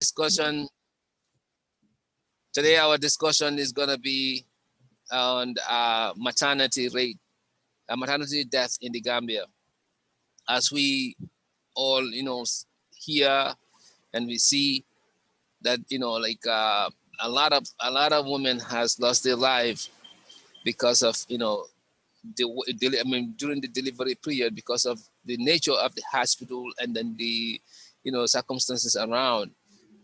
discussion today, our discussion is going to be on maternity rate, maternity death in the Gambia. As we all, hear and we see that, like a lot of women has lost their life because of, during the delivery period, because of the nature of the hospital and then the, circumstances around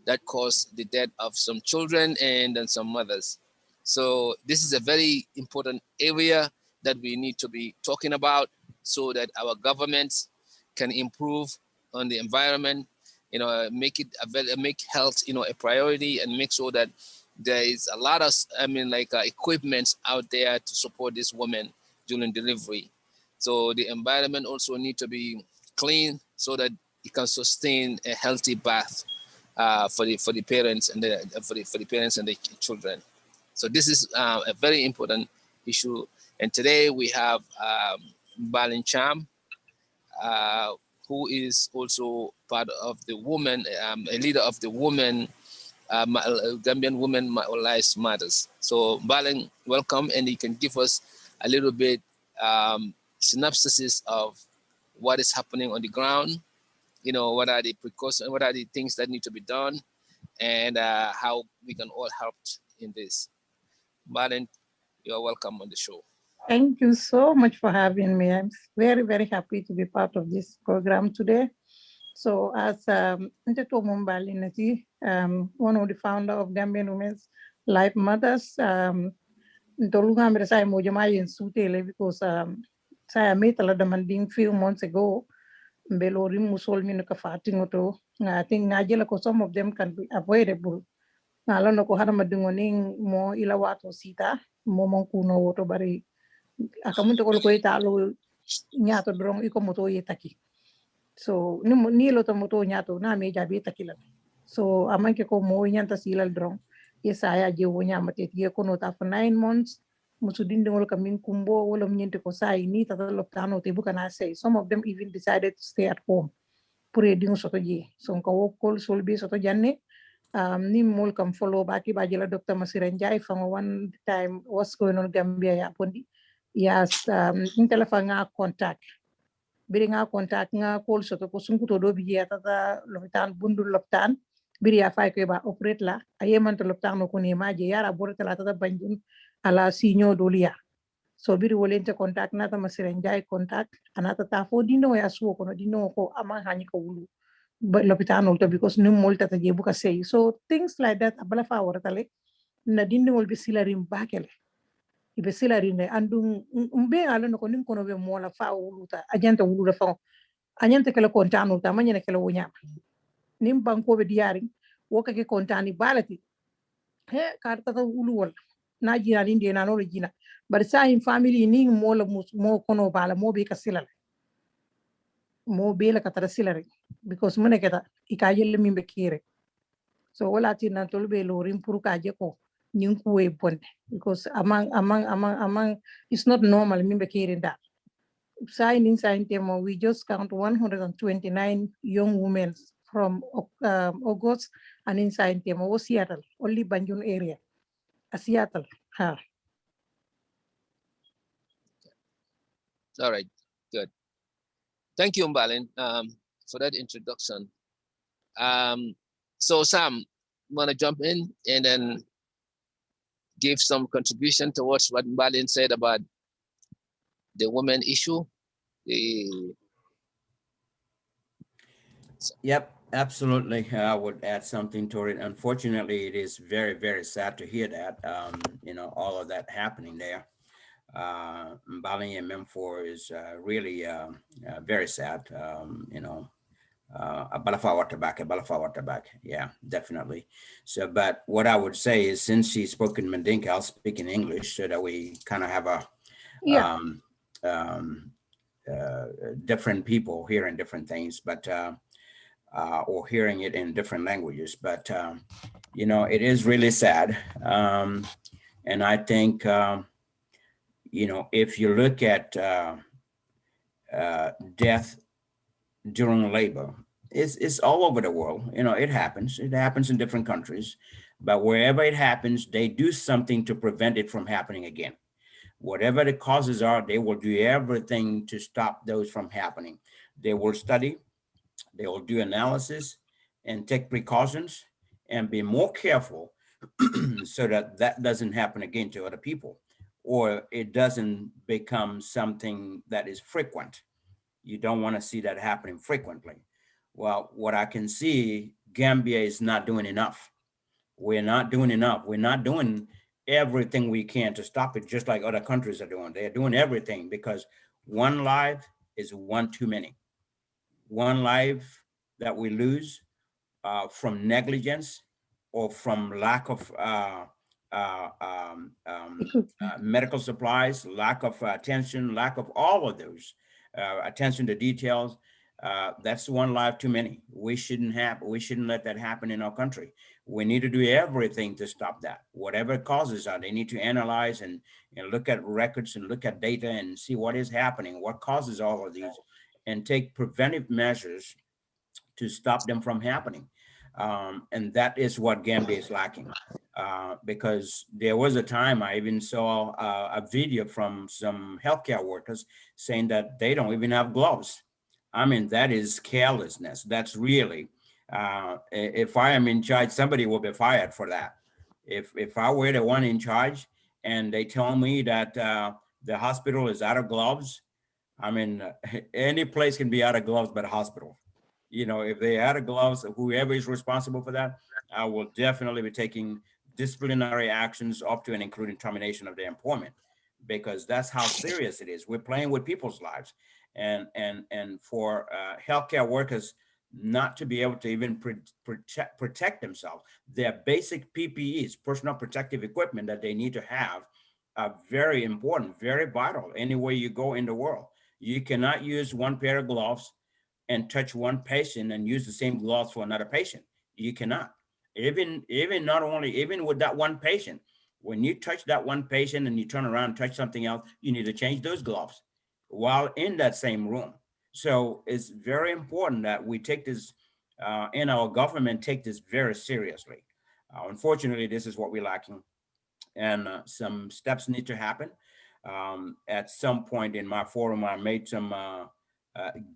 that caused the death of some children and then some mothers. So this is a very important area that we need to be talking about so that our governments can improve on the environment, make health, a priority, and make sure that there is a lot of, equipment out there to support this woman during delivery. So the environment also need to be clean so that it can sustain a healthy birth for the parents and the parents and the children. So this is a very important issue. And today we have Balin Cham, who is also part of the woman, a leader of the women, Gambian Women Lives Matters. So Balin, welcome, and you can give us a little bit synopsis of what is happening on the ground. What are the precautions, what are the things that need to be done, and how we can all help in this. Balin, you are welcome on the show. Thank you so much for having me. I'm very, very happy to be part of this program today. So as Nteto Mumbali Nati, one of the founder of Gambian Women's Life Mothers, Ntoluga Mresai Mojama in Sutele, because saya met a lot of them few months ago. Belori Musol Minuka Fatingoto. I think Najela, some of them can be avoidable. Nalano Koharamadungoning, more Ilawato Sita, Momonkuno Wotobari. Akamunto ko italo nyato drong iko moto yetaki. So ni lo to moto nyato na me jabi takila. So amanke ko mo nyanta silal drong. Yesaya je wonya mate ye ko nota for 9 months. Musudin dingol kamin kumbo wala mnyente ko sai ni tatalo tano te bukana say. Some of them even decided to stay at home. Pure dingo soto je. So ko kol solbi soto janne. Ni mol kam follow baki bajela Dr. Masiranjai from one time what's going on Gambia ya pondi. Yes, intelefa nga contact. Biri nga contact nga call soto ko sungkuto do biya tata lopitan bundu lopitan. Biri ya fay ko ba operate la ayeman to lopitan no kuni maje yara borata la tata banjun ala sinyo dolia. So biri wolente contact nata Masiranjai contact anata ta fo dino ya suwo kono dino ko ama hani ko wulu. Lopitan ulto because no molta ta jebu ka say. So things like that abala fa waratale na dino will be silarim bakele. Ibe silarine andung umbe ala no konin kono be mola fa wuluta ajanta wuluta fa anyanta kala kontanu ta manyana kala wonya nim banko be diari woka ke kontani balati he karta ta wulu wala na jina inde na no jina bar sa in family ni mola mo kono bala mo be kasila mo be la katara silare because mune keta ikajele mimbe kire so wala tin na tolbe lorim puru kaje ko because among it's not normal member carrying that. Sign demo, we just count 129 young women from August and inside demo was Seattle, only Banjul area. Seattle. All right, good. Thank you, Mbalin, for that introduction. So Sam, wanna jump in and then give some contribution towards what Mbalin said about the women issue? Yep, absolutely. I would add something to it. Unfortunately, it is very, very sad to hear that, all of that happening there. Mbalin and Memphor is really very sad, Balafawa tobacco. Yeah, definitely. So, but what I would say is, since she spoke in Mandinka, I'll speak in English so that we kind of have different people hearing different things, but or hearing it in different languages. But it is really sad, and I think if you look at death during labor, it's all over the world. You know, it happens. It happens in different countries, but wherever it happens, they do something to prevent it from happening again. Whatever the causes are, they will do everything to stop those from happening. They will study, they will do analysis, and take precautions, and be more careful so that that doesn't happen again to other people, or it doesn't become something that is frequent. You don't want to see that happening frequently. Well, what I can see, Gambia is not doing enough. We're not doing enough. We're not doing everything we can to stop it, just like other countries are doing. They're doing everything because one life is one too many. One life that we lose from negligence or from lack of medical supplies, lack of attention, lack of all of those, attention to details. That's one life too many. We shouldn't have. We shouldn't let that happen in our country. We need to do everything to stop that. Whatever causes are, they need to analyze and look at records and look at data and see what is happening, what causes all of these, and take preventive measures to stop them from happening. And that is what Gambia is lacking. Because there was a time I even saw a video from some healthcare workers saying that they don't even have gloves. I mean, that is carelessness. That's really, if I am in charge, somebody will be fired for that. If I were the one in charge and they tell me that the hospital is out of gloves, I mean, any place can be out of gloves but a hospital. You know, if they out of gloves, whoever is responsible for that, I will definitely be taking disciplinary actions up to and including termination of their employment, because that's how serious it is. We're playing with people's lives, and for healthcare workers not to be able to even protect themselves, their basic PPEs, personal protective equipment that they need to have, are very important, very vital anywhere you go in the world. You cannot use one pair of gloves and touch one patient and use the same gloves for another patient. You cannot. Even not only even with that one patient, when you touch that one patient and you turn around and touch something else, you need to change those gloves while in that same room. So it's very important that we take this, and our government take this very seriously. Unfortunately, this is what we're lacking, and some steps need to happen. At some point in my forum, I made some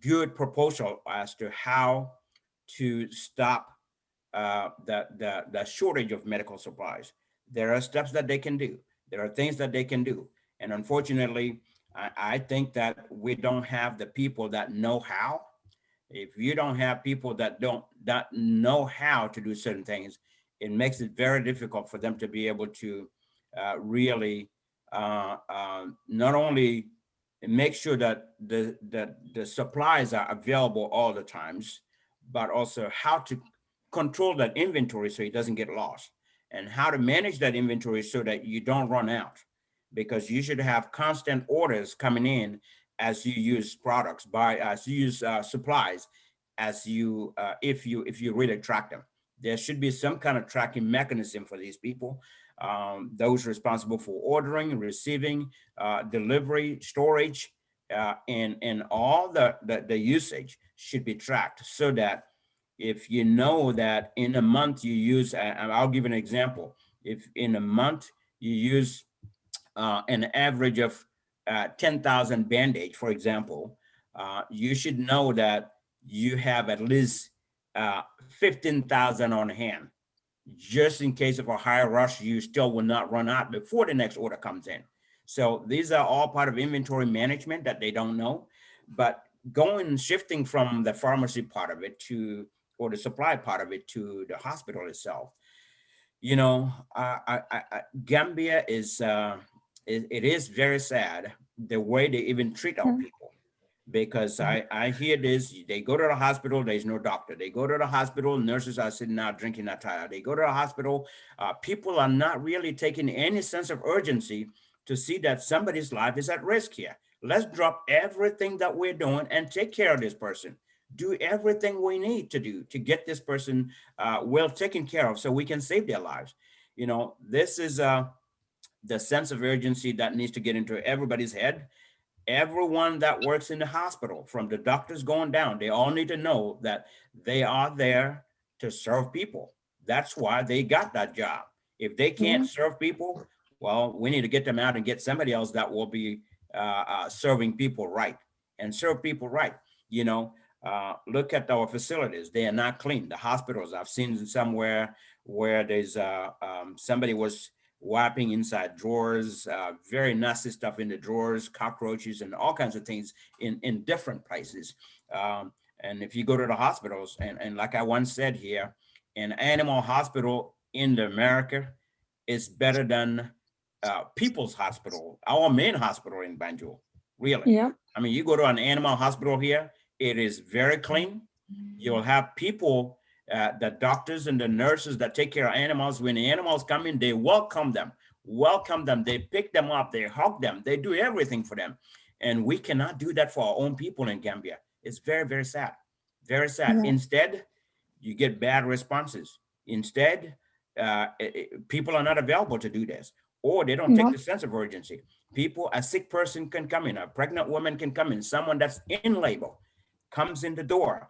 good proposal as to how to stop the shortage of medical supplies. There are steps that they can do. There are things that they can do. And unfortunately, I think that we don't have the people that know how. If you don't have people that know how to do certain things, it makes it very difficult for them to be able to really not only make sure that the supplies are available all the times, but also how to control that inventory so it doesn't get lost, and how to manage that inventory so that you don't run out, because you should have constant orders coming in as you use products, by as you use supplies, as you if you really track them. There should be some kind of tracking mechanism for these people, those responsible for ordering, receiving, delivery, storage, and all the usage should be tracked, so that if you know that in a month you use, I'll give an example. If in a month you use an average of 10,000 Band-Aids, for example, you should know that you have at least 15,000 on hand, just in case of a higher rush, you still will not run out before the next order comes in. So these are all part of inventory management that they don't know. But going shifting from the pharmacy part of it to, or the supply part of it, to the hospital itself, you know, Gambia is it is very sad the way they even treat our people, because I hear this. They go to the hospital, there's no doctor. They go to the hospital, nurses are sitting out drinking a tire. They go to the hospital, people are not really taking any sense of urgency to see that somebody's life is at risk here. Let's drop everything that we're doing and take care of this person. Do everything we need to do to get this person well taken care of so we can save their lives. You know, this is the sense of urgency that needs to get into everybody's head, everyone that works in the hospital, from the doctors going down, they all need to know that they are there to serve people. That's why they got that job. If they can't Yeah. serve people, well, we need to get them out and get somebody else that will be serving people right and serve people right. You know, look at our facilities; they are not clean. The hospitals, I've seen somewhere where there's somebody was wiping inside drawers, very nasty stuff in the drawers, cockroaches, and all kinds of things in different places. And if you go to the hospitals, and like I once said here, an animal hospital in America is better than people's hospital, our main hospital in Banjul, really. Yeah. I mean, you go to an animal hospital here, it is very clean. You'll have people, the doctors and the nurses that take care of animals. When the animals come in, they welcome them. They pick them up, they hug them, they do everything for them. And we cannot do that for our own people in Gambia. It's very, very sad. Very sad. Yeah. Instead, you get bad responses. Instead, people are not available to do this, or they don't take Yeah. the sense of urgency. People, a sick person can come in, a pregnant woman can come in, someone that's in labor comes in the door.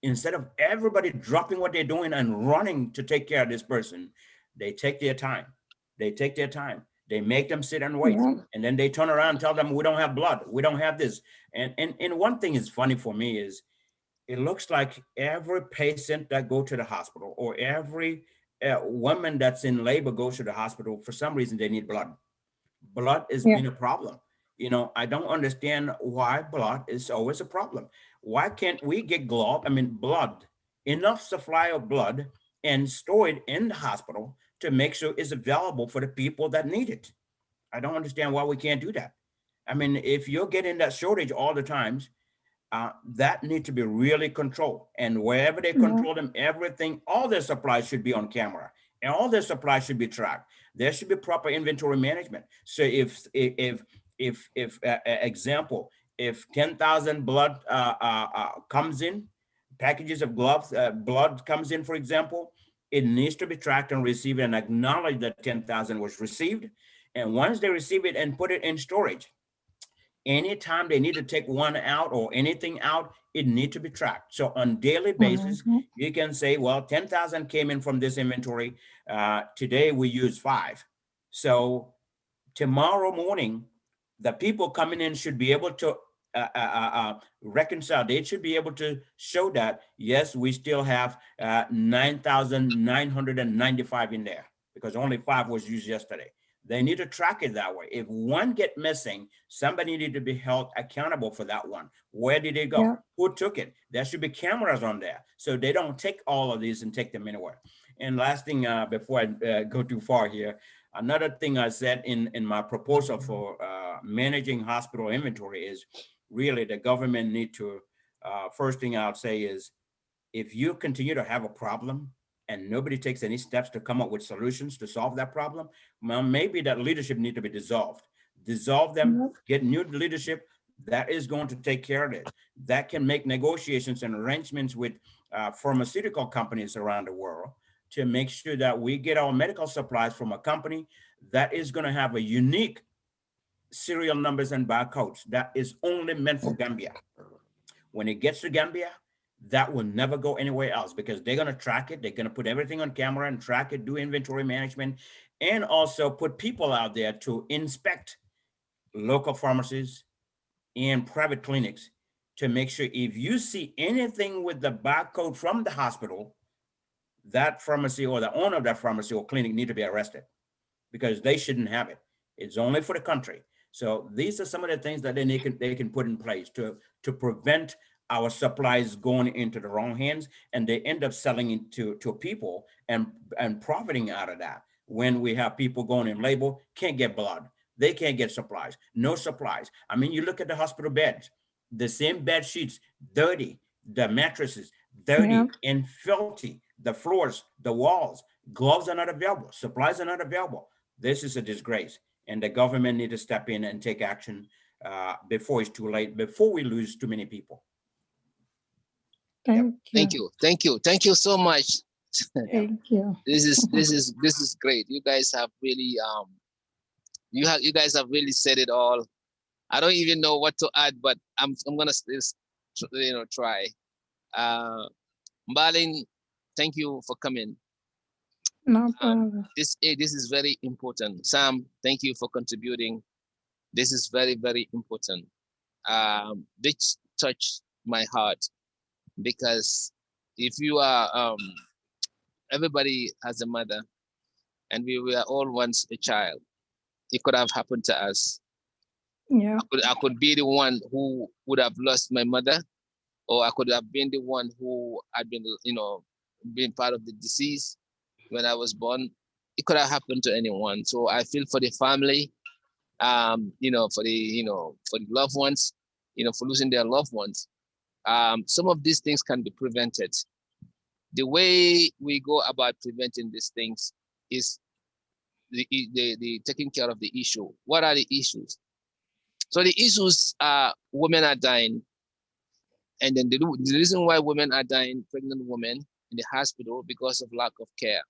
Instead of everybody dropping what they're doing and running to take care of this person, they take their time. They take their time. They make them sit and wait. Yeah. And then they turn around and tell them, we don't have blood. We don't have this. And one thing is funny for me is it looks like every patient that go to the hospital, or every woman that's in labor goes to the hospital, for some reason they need blood. Blood has Yeah. been a problem. You know, I don't understand why blood is always a problem. Why can't we get blood, enough supply of blood, and store it in the hospital to make sure it's available for the people that need it? I don't understand why we can't do that. I mean, if you're getting that shortage all the times, that need to be really controlled. And wherever they Yeah. control them, everything, all their supplies should be on camera, and all their supplies should be tracked. There should be proper inventory management. So if example, if 10,000 blood comes in, packages of gloves, blood comes in, for example, it needs to be tracked and received and acknowledged that 10,000 was received. And once they receive it and put it in storage, anytime they need to take one out or anything out, it need to be tracked. So on daily basis, Mhm. you can say, well, 10,000 came in from this inventory. Today we use 5. So tomorrow morning, the people coming in should be able to reconcile. They should be able to show that, yes, we still have 9,995 in there, because only 5 was used yesterday. They need to track it that way. If one get missing, somebody need to be held accountable for that one. Where did it go? Yeah. Who took it? There should be cameras on there, so they don't take all of these and take them anywhere. And last thing, before I go too far here, another thing I said in my proposal for managing hospital inventory is really the government need to, first thing I'll say is, if you continue to have a problem and nobody takes any steps to come up with solutions to solve that problem, well, maybe that leadership need to be dissolved. Dissolve them, Yeah. get new leadership that is going to take care of it, that can make negotiations and arrangements with pharmaceutical companies around the world to make sure that we get our medical supplies from a company that is going to have a unique serial numbers and barcodes that is only meant for Gambia. When it gets to Gambia, that will never go anywhere else, because they're going to track it. They're going to put everything on camera and track it, do inventory management, and also put people out there to inspect local pharmacies and private clinics to make sure if you see anything with the barcode from the hospital, that pharmacy or the owner of that pharmacy or clinic need to be arrested, because they shouldn't have it. It's only for the country. So these are some of the things that they can put in place to prevent our supplies going into the wrong hands, and they end up selling it to people and profiting out of that. When we have people going in labor, can't get blood, they can't get supplies, no supplies. I mean, you look at the hospital beds, the same bed sheets, dirty, the mattresses, Yeah. dirty and filthy, the floors, the walls, gloves are not available, supplies are not available. This is a disgrace, and the government need to step in and take action before it's too late, before we lose too many people. Yep. Thank Thank you. you. Thank you. Thank you so much. Yeah. Thank you. This is great. You guys have really you guys have really said it all. I don't even know what to add, but I'm gonna try. Mbalin, thank you for coming. No problem. This is very important. Sam, thank you for contributing. This is very, very important. This touched my heart because if you are everybody has a mother, and we were all once a child. It could have happened to us. Yeah. I could be the one who would have lost my mother, or I could have been the one who had been, been part of the disease when I was born. It could have happened to anyone. So I feel for the family, for the loved ones, for losing their loved ones. Some of these things can be prevented. The way we go about preventing these things is the taking care of the issue. What are the issues? So the issues are women are dying, and then the reason why women are dying, pregnant women in the hospital, because of lack of care.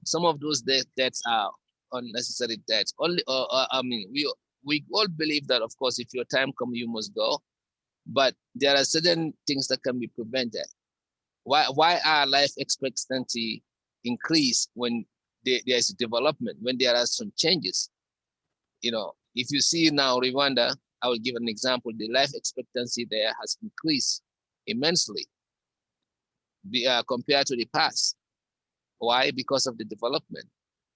Some of those deaths are unnecessary deaths. Only, I mean, we all believe that, of course, if your time comes, you must go. But there are certain things that can be prevented. Why are life expectancy increase when there's development, when there are some changes? If you see now Rwanda, I will give an example. The life expectancy there has increased immensely compared to the past. Why? Because of the development.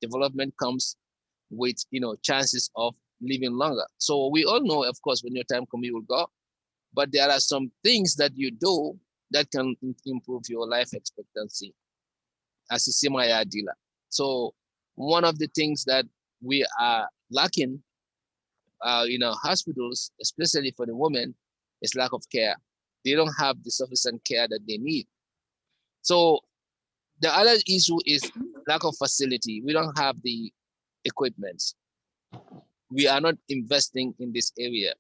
Development comes with chances of living longer. So we all know, of course, when your time comes, you will go. But there are some things that you do that can improve your life expectancy as a semi dealer. So one of the things that we are lacking hospitals, especially for the women, is lack of care. They don't have the sufficient care that they need. So the other issue is lack of facility. We don't have the equipment. We are not investing in this area.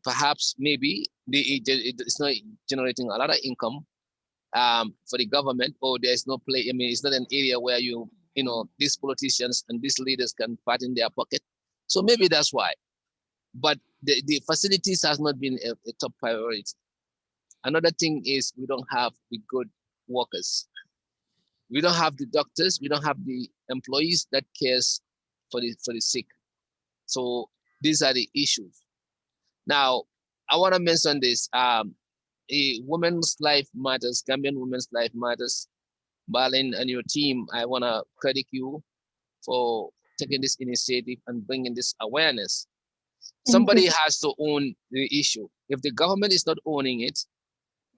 Perhaps maybe it's not generating a lot of income for the government, or there's no play. I mean, it's not an area where these politicians and these leaders can pat in their pocket. So maybe that's why. But the facilities has not been a top priority. Another thing is we don't have the good workers. We don't have the doctors. We don't have the employees that cares for the sick. So these are the issues. Now, I want to mention this. A woman's life matters. Gambian women's life matters. Balin and your team, I want to credit you for taking this initiative and bringing this awareness. Somebody has to own the issue. If the government is not owning it,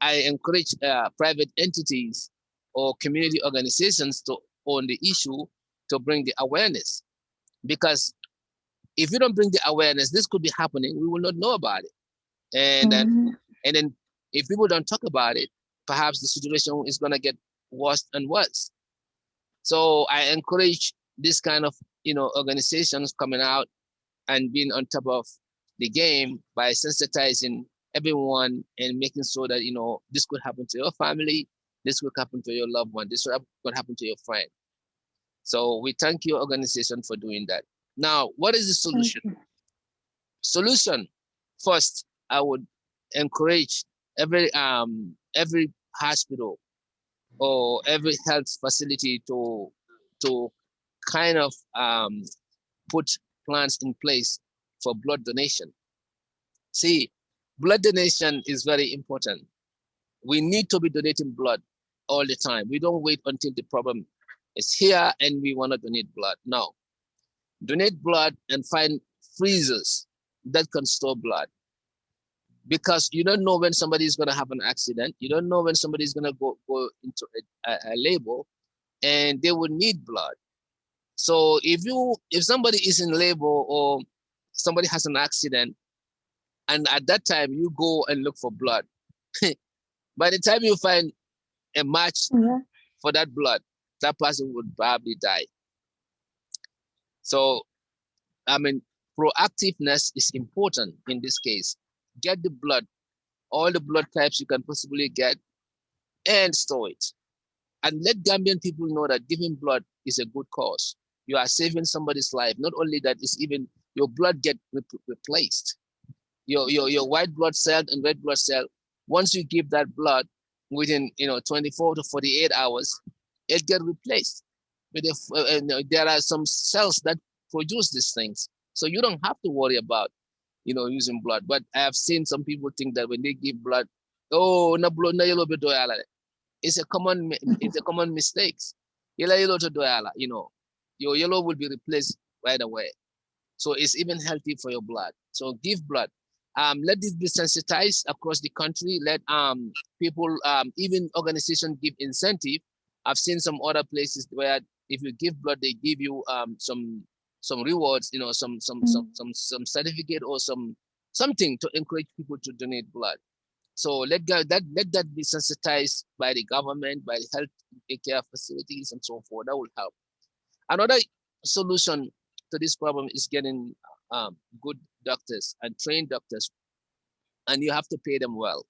I encourage private entities or community organizations to own the issue, to bring the awareness. Because if you don't bring the awareness, this could be happening. We will not know about it. And then if people don't talk about it, perhaps the situation is going to get worse and worse. So I encourage this kind of organizations coming out and being on top of the game by sensitizing everyone and making sure that this could happen to your family, this could happen to your loved one, this could happen to your friend. So we thank your organization for doing that. Now, what is the solution? Solution. First, I would encourage every hospital or every health facility to kind of put plans in place for blood donation. See, blood donation is very important. We need to be donating blood all the time. We don't wait until the problem is here and we want to donate blood. No. Donate blood and find freezers that can store blood. Because you don't know when somebody is going to have an accident. You don't know when somebody is going to go into a labor and they will need blood. So if somebody is in labor or somebody has an accident, and at that time you go and look for blood, by the time you find a match for that blood, that person would probably die. So, I mean, proactiveness is important in this case. Get the blood, all the blood types you can possibly get, and store it. And let Gambian people know that giving blood is a good cause. You are saving somebody's life. Not only that, it's even your blood get replaced. Your white blood cell and red blood cell, once you give that blood within 24 to 48 hours, it get replaced. But if there are some cells that produce these things, so you don't have to worry about using blood. But I have seen some people think that when they give blood, oh, na blood na yellow bit it's a common mistakes. Yellow to doyala, your yellow will be replaced right away. So it's even healthy for your blood. So give blood. Let this be sensitized across the country. Let people, even organizations, give incentive. I've seen some other places where if you give blood, they give you some rewards, some certificate or something to encourage people to donate blood. So let that be sensitized by the government, by the health care facilities, and so forth. That will help. Another solution to this problem is getting good doctors and trained doctors, and you have to pay them well,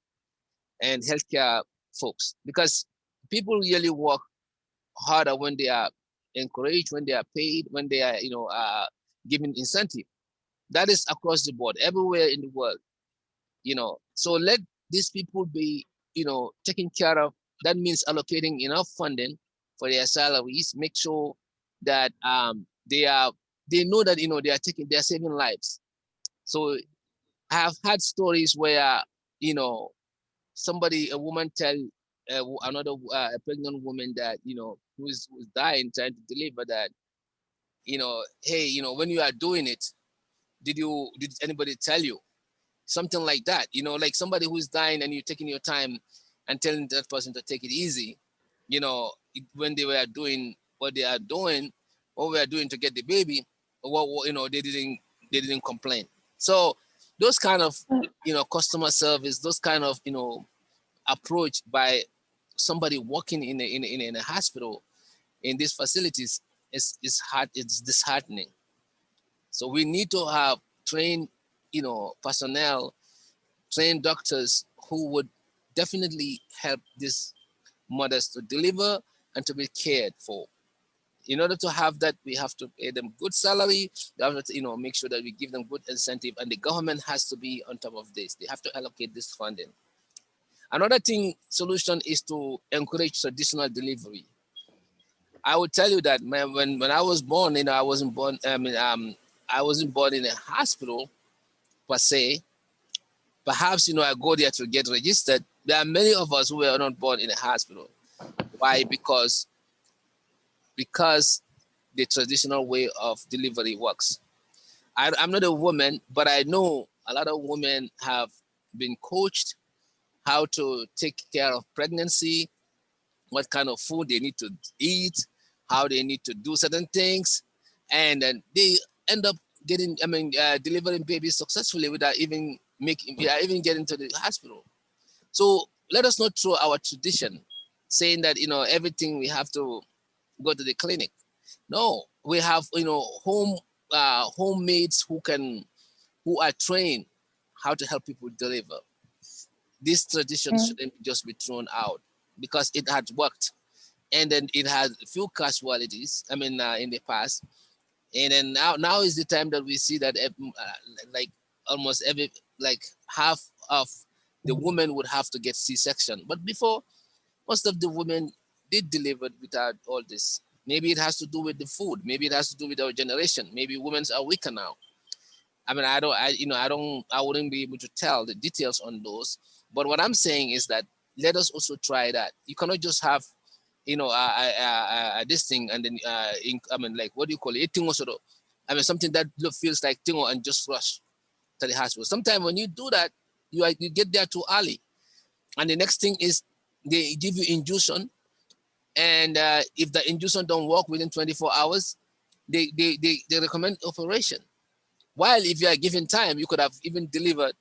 and healthcare folks, because people really work harder when they are encouraged, when they are paid, when they are given incentive. That is across the board, everywhere in the world. So let these people be taken care of. That means allocating enough funding for their salaries. Make sure that they know that they're saving lives. So I have had stories where a woman tell another a pregnant woman that who's dying trying to deliver that hey, when you are doing it, did anybody tell you something like that? Like somebody who's dying and you're taking your time and telling that person to take it easy, when they were doing what they are doing, what we are doing to get the baby, what they didn't complain. So those kind of customer service, those kind of approach by somebody working in a hospital, in these facilities, is hard. It's disheartening. So we need to have trained personnel, trained doctors who would definitely help these mothers to deliver and to be cared for. In order to have that, we have to pay them good salary. We have to, make sure that we give them good incentive, and the government has to be on top of this. They have to allocate this funding. Another solution is to encourage traditional delivery. I would tell you that when I was born, I wasn't born. I wasn't born in a hospital per se. Perhaps I go there to get registered. There are many of us who were not born in a hospital. Why? Because the traditional way of delivery works. I'm not a woman, but I know a lot of women have been coached how to take care of pregnancy, what kind of food they need to eat, how they need to do certain things, and then they end up delivering babies successfully without even getting to the hospital. So let us not throw our tradition, saying that everything we have to go to the clinic. No, we have homemaids who are trained how to help people deliver. This tradition shouldn't just be thrown out because it had worked, and then it had a few casualties. In the past, and then now is the time that we see that like almost like half of the women would have to get C-section. But before, most of the women did deliver without all this. Maybe it has to do with the food. Maybe it has to do with our generation. Maybe women are weaker now. I wouldn't be able to tell the details on those. But what I'm saying is that let us also try that. You cannot just have, this thing and then, like, what do you call it? Something that feels like tingo and just rush to the hospital. Sometimes when you do that, you get there too early. And the next thing is they give you injection. And if the injection don't work within 24 hours, they recommend operation. While if you are given time, you could have even delivered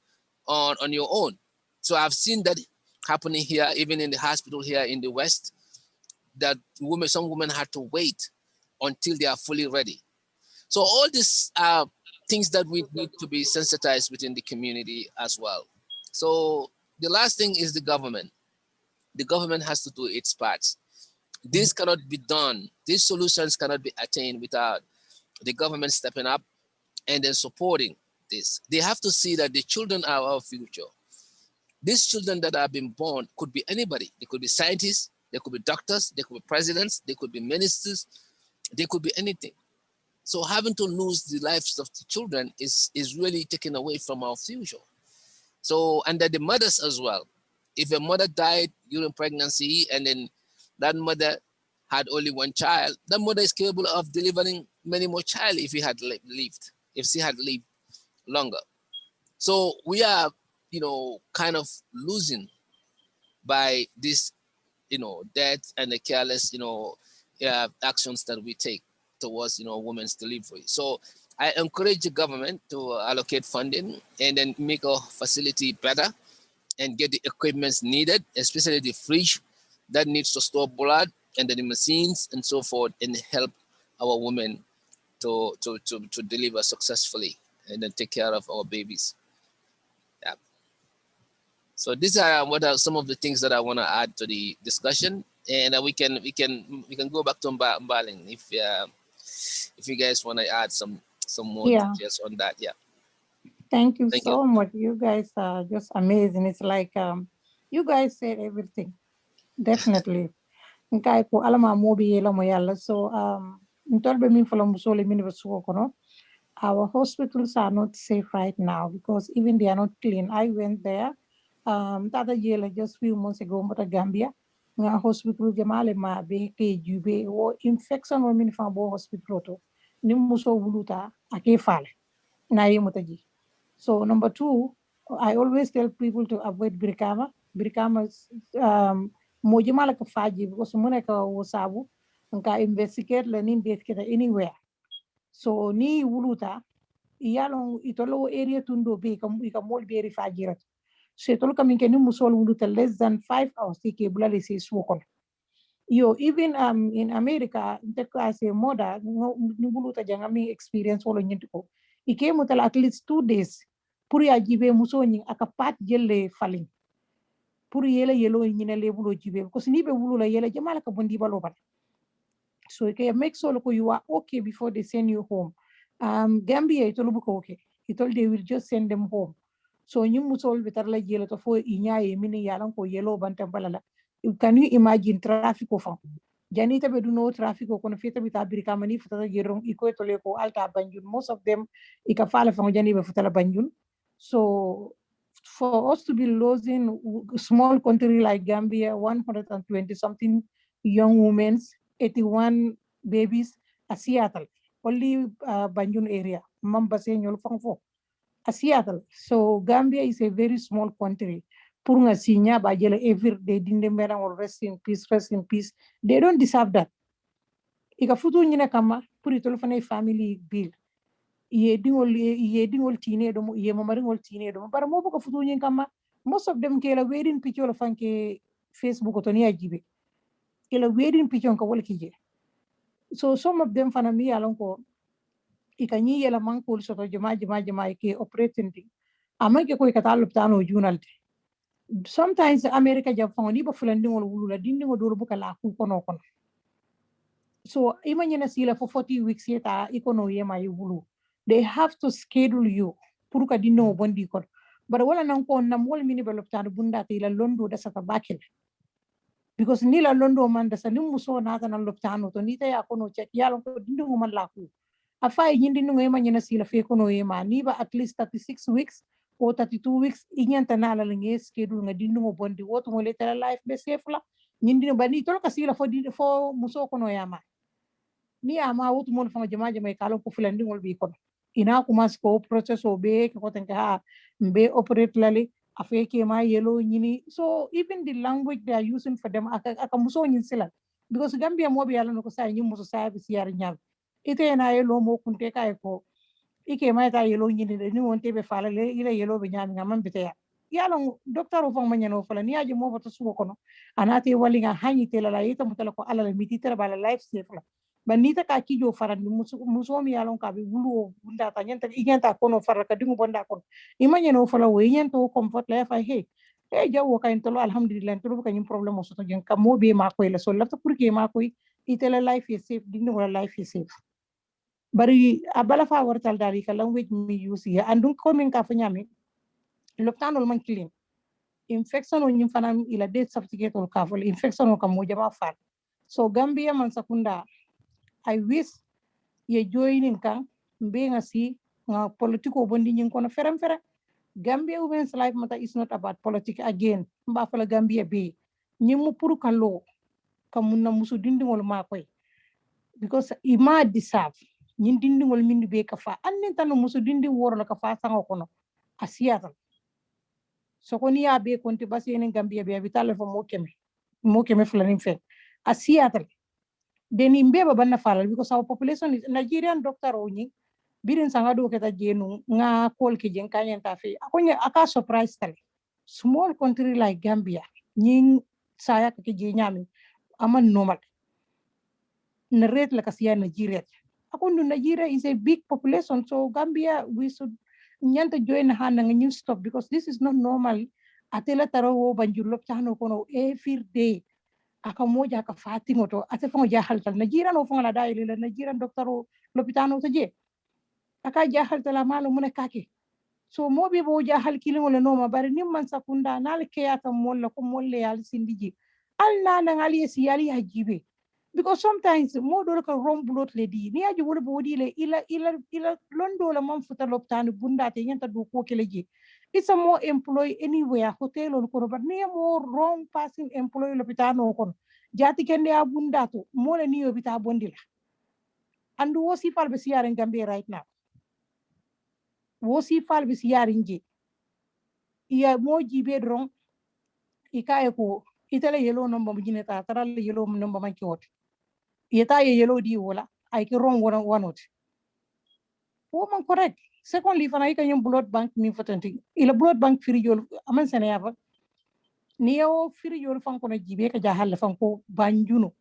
on your own. So I've seen that happening here, even in the hospital here in the West, that some women had to wait until they are fully ready. So all these are things that we need to be sensitized within the community as well. So the last thing is the government. The government has to do its parts. This cannot be done. These solutions cannot be attained without the government stepping up, and then supporting this. They have to see that the children are our future. These children that are being born could be anybody. They could be scientists, they could be doctors, they could be presidents, they could be ministers, they could be anything. So having to lose the lives of the children is really taken away from our future. So, and that the mothers as well. If a mother died during pregnancy and then that mother had only one child, that mother is capable of delivering many more child if he had lived, if she had lived longer. So we are, kind of losing by this, death and the careless, actions that we take towards, women's delivery. So I encourage the government to allocate funding and then make our facility better and get the equipments needed, especially the fridge that needs to store blood and then the machines and so forth, and help our women to deliver successfully and then take care of our babies. Yeah. So these are what are some of the things that I want to add to the discussion, and we can go back to Mbalin if you guys want to add some more details on that. Yeah. Thank you so much. You guys are just amazing. It's like you guys said everything. Definitely. Nkai ko alama mobi yela mo yalla. So ntolbe min fala musole min besuko kono. Our hospitals are not safe right now because even they are not clean. I went there tata yela just few months ago mata Gambia. Nga hospital jamale ma be ke jube o infection o min fa bo hospital to. Ni muso wuluta ake fale. Na ye mutaji. So number two, I always tell people to avoid birikama. Birikama is mojimala ka faji because muna ka wasabu nka investigate learning date kita anywhere. So ni wuluta iyalong itolo area tundo be ka mol be rifajirat. So itolo kami ke ni musol wuluta less than 5 hours ke bulale se swokon. Yo, even in America, as a mother, nubuluta jangami experience wolo nyentiko. Ike mutala at least 2 days. Puri ajibe muso nyi akapat jelle falling. Puri yele yelo nyine lebulo jibe. Because ni be bulula yele jamala ka bondi baloban. So ike make sure you are okay before they send you home. Gambia itolo buko okay. He told they will just send them home. So nyi musol bitarla yele to fo inyaye mini yalan ko yelo bantambalala. Can you imagine traffic of Janita be do no traffic or confita with Abirika mani for the Yerong Equatoleko Alta Banjun. Most of them ikafala from Jani Futala Banjun. So for us to be losing small country like Gambia, 120 something young women, 81 babies, a Seattle, only Banjun area, Mambase Nyolfangfo, a Seattle. So Gambia is a very small country. Purunga sinya bajela every day dindemera or rest in peace. They don't deserve that. Ika futu nyine kama puri tolofane family bill. Iye dingol tine domo iye mamaringol tine domo. Bara mo boka futu nyine kama most of them kela wedding picture lo fanke Facebook otoni ajibe. Kela wedding picture ka wala kije. So some of them fana mi alon ko ika nyi yela mankul soto jama ke operating thing. Amake ko ikatalo tano junalti. Sometimes America Japan ni ba fulandi ngol wulula dindi ngo dolo buka la ku kono kono. So imagine sila for 40 weeks yeta ikono yema wulu. They have to schedule you puruka dindi ngo bondi kono. But wala nang ko na mol mini baloptano bunda ila londo da sata bakil. Because nila londo man da sa nimuso na ta nang loptano to nita ya kono check yalo ko dindi ngo man la ku. Afa yindi ngo imagine sila fe kono yema ni ba at least 36 weeks or 32 weeks inyanta nala linge schedule nga dindu ngo bondi woto mo letera life be safe la nyindi ba ni tol kasila fo muso kono yama ni ama woto mo fa jama kala ko fulandi ngol bi kono ina ko mas ko process o be ko tanka ha be operate lali afeke ma yelo nyini. So even the language they are using for them aka muso nyin sila because Gambia mo be yalla no ko sa nyi muso sa bi siyar nyam ite na yelo mo kunte kay ko ike mai ta yelo nyini de ni wonte be fala le ila yelo be nyami ngam bite ya yalo doctor o fon manyano fala ni aji mo bata suko kono anate wali nga hanyi tela la yita mutala ko ala miti tera bala life safe la banita ka kijo fara ni muso mi yalo ka be wulu bunda ta nyanta igenta kono fara ka dingu bonda kono imanyano fala we nyento comfort la fa he e jawo ka intolo alhamdulillah intolo ka nyim problem o soto gen ka mo be ma ko la so la to pour que ma ko itela life is safe dingu wala life is safe. bari abala fa wartal dari ka language mi use ya andun ko min ka fa nyami loptanol man clean infection on fana ila date certificate ol ka fol infection o kam mo jaba fal so Gambia man sakunda I wish ye joinin kan mbe nga si nga politiko bondi nyin kono ferem ferem Gambia women's life matter is not about politics again mba fala Gambia be nyimu puru kan lo kamunna musu dindingol makoy because ima deserve nyin dindingol mindi be ka fa annin tan musu dindi woro la ka fa sango kono asiyata so koni ya be konti basi enen Gambia be bitale fo mo keme flanin fe asiyata then imbeba banna falal because our population is Nigerian doctor onyi birin sanga do keta jenu nga kol ke jen kanyen ta fe akonya aka surprise tale small country like Gambia nying saya ke je nyami aman normal na rate la kasiya Nigeria akondo Nigeria is a big population so Gambia we should nyanta join hand nga new stop because this is not normal atela tarawo banjulop chano kono every day aka moja aka fatingo to ate fango jahal tal Nigeria no fango la daile la Nigeria doctor lopitano to je aka jahal tal malo mune kake so mobi bo jahal kilingo le no ma bari nimman sakunda nal keyata molla ko molle yal sindiji al nana ngali si yali hajibe because sometimes mo do ka rom blot le di ni aji wala bodi le ila londo la man futa loptani bunda te yenta do ko keleji it's a more employee anywhere hotel on ko but ni more wrong passing employee lopitano kon jati kende a bunda to mo le ni obita bondila and wo si fal be siaren Gambia right now wo si fal be siarin je iya mo jibe dron ikaye ko itala yelo nomba mujine ta tara yelo nomba man ki wot yeta ye yelo di wala ay ki ron wona wanot woman correct secondly fana ika yum blood bank ni fotenti ila blood bank firi jol aman sene yafa ni yo firi jol fan ko na jibe ka jahal fan ko banjuno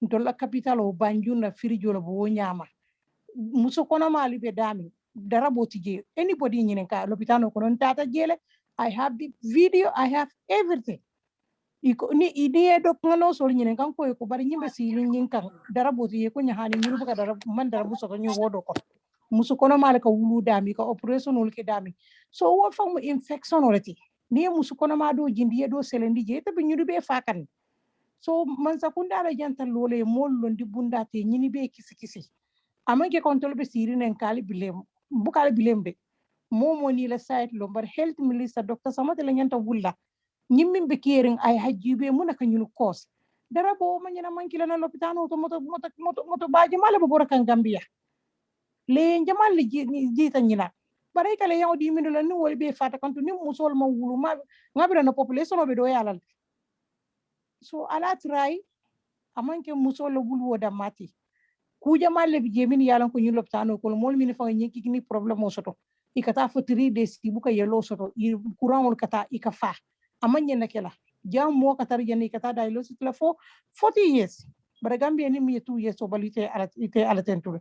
dolla capital o banjuna firi jol bo nyama muso kono mali be dami darabo tije anybody nyinen ka lopitano ko non tata jele I have the video I have everything iko ni idea do ngano so nyinen kan ko bari nyimbe silin nyin kan darabo tije ko nyahani nyulu ka darabo man darabo so ko nyu wodo ko musu kono mala ka wulu dami ka operation ol ke dami so wo famu infection olati ni musu kono ma do jindi do selendi je to be nyudu be fakan so man sakunda la jantal lole mol londi bunda te nyini be kisi kisi amanke kontrol be sirinen kali bilem bukali bilem de momo ni la site lo bar health minister doctor samata la nyanta wulla nyimmin be kering ay hajjibe munaka nyunu kos dara bo ma nyina mankila na lopitano to moto baji mala bo borakan Gambia le jamal li jita nyina bare kala yaw di min la ni wol be fata kantu ni musol ma wulu ma ngabira na population be do yalal so ala try amanke musol la wulu woda mati ku jamal le jemin yalan ko ñu loptano ko mol min fa ñiki ni problème o soto ikata fo 3 days buka yelo soto courant wol kata ikafa amanye nakela jam mo katar jani kata daylo sit la fo 40 years bara Gambia ni mi 2 years o balite ala tentu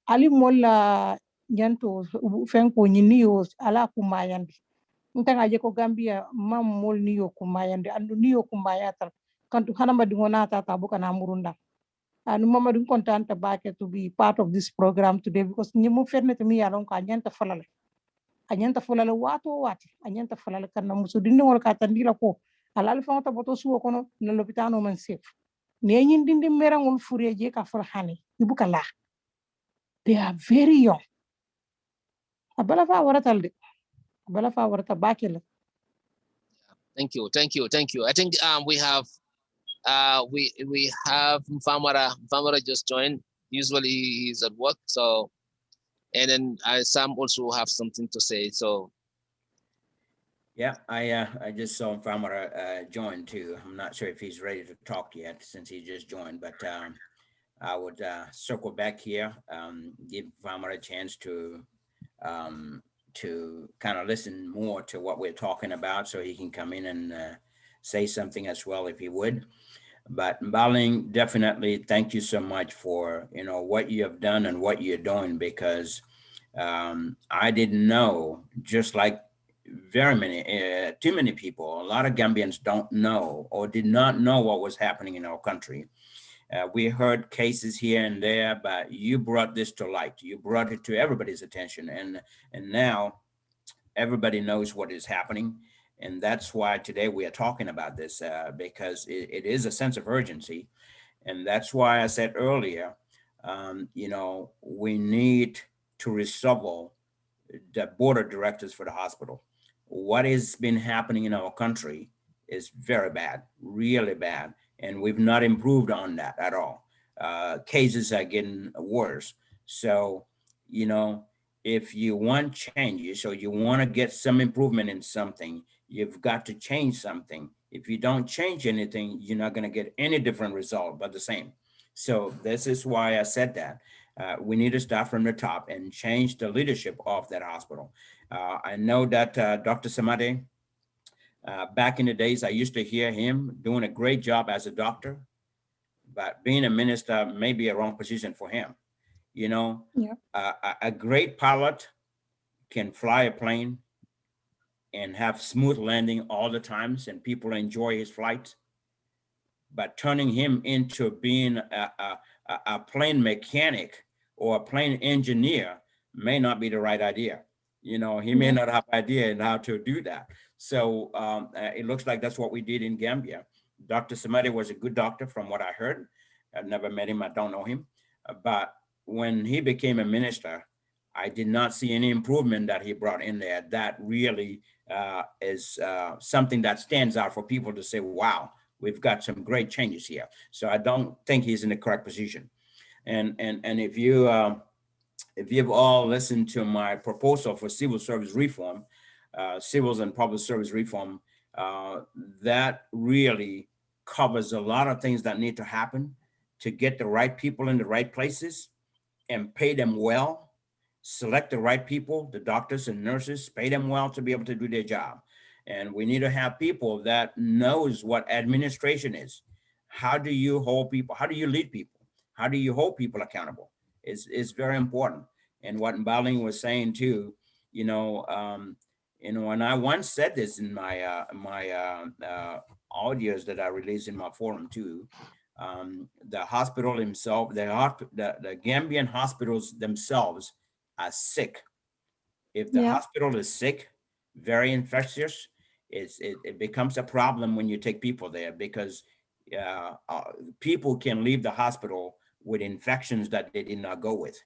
ali molla nyanto fen ko nyini yo ala kumayandi ntanga je ko Gambia mam mol niyo kumayandi andu niyo kumayatal kantu hanama dingona tata buka na murunda and Momodou content to be part of this program today because nyimu ferne to mi yalon ka nyanta falale wati anyanta falale kan musu dindi wol ka tandila ko alal fa to boto suwo kono na lopitano man sef ne nyin dindi merangul fureje ka farhani ibuka la they are very young abala fa waratal bakela. Thank you. I think we have Famara just joined. Usually he's at work, so and then Sam also have something to say. So yeah, I just saw Famara join too. I'm not sure if he's ready to talk yet since he just joined, but I would circle back here, give Famara a chance to kind of listen more to what we're talking about, so he can come in and say something as well if he would. But Mbaling, definitely thank you so much for what you have done and what you're doing, because I didn't know, just like too many people, a lot of Gambians don't know or did not know what was happening in our country. We heard cases here and there, but you brought this to light. You brought it to everybody's attention, and now everybody knows what is happening. And that's why today we are talking about this, because it is a sense of urgency. And that's why I said earlier, we need to resolve the board of directors for the hospital. What has been happening in our country is very bad, really bad, and we've not improved on that at all. Cases are getting worse. So, you know, if you want changes or you want to get some improvement in something, you've got to change something. If you don't change anything, you're not going to get any different result but the same. So this is why I said that. We need to start from the top and change the leadership of that hospital. I know that Dr. Samadeh, back in the days, I used to hear him doing a great job as a doctor, but being a minister may be a wrong position for him. You know, Yeah. a great pilot can fly a plane and have smooth landing all the times, and people enjoy his flights. But turning him into being a plane mechanic or a plane engineer may not be the right idea. You know, he may Yeah. not have idea in how to do that. So it looks like that's what we did in Gambia. Dr. Samadi was a good doctor from what I heard. I've never met him. I don't know him. But when he became a minister, I did not see any improvement that he brought in there. That really is something that stands out for people to say, wow, we've got some great changes here. So I don't think he's in the correct position. And if you've all listened to my proposal for civil service reform, civils and public service reform, uh, that really covers a lot of things that need to happen to get the right people in the right places and pay them well, select the right people, the doctors and nurses, pay them well to be able to do their job. And we need to have people that knows what administration is. How do you hold people? How do you lead people? How do you hold people accountable? Is very important. And what Mbaling was saying too, you know, um, and I once said this in my audios that I released in my forum too. The hospital himself, the Gambian hospitals themselves are sick. If the Yeah. hospital is sick, very infectious, it becomes a problem when you take people there because uh, uh, people can leave the hospital with infections that they did not go with.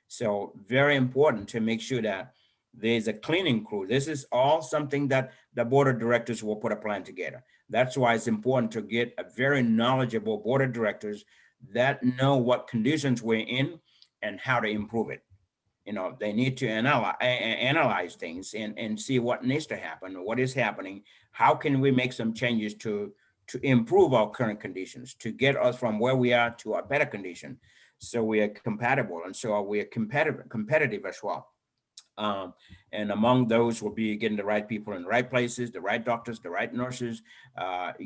So very important to make sure that there's a cleaning crew. This is all something that the board of directors will put a plan together. That's why it's important to get a very knowledgeable board of directors that know what conditions we're in and how to improve it. They need to analyze things and see what needs to happen, what is happening, how can we make some changes to improve our current conditions, to get us from where we are to a better condition, so we are compatible and so we are competitive as well. Um, and among those will be getting the right people in the right places, the right doctors, the right nurses,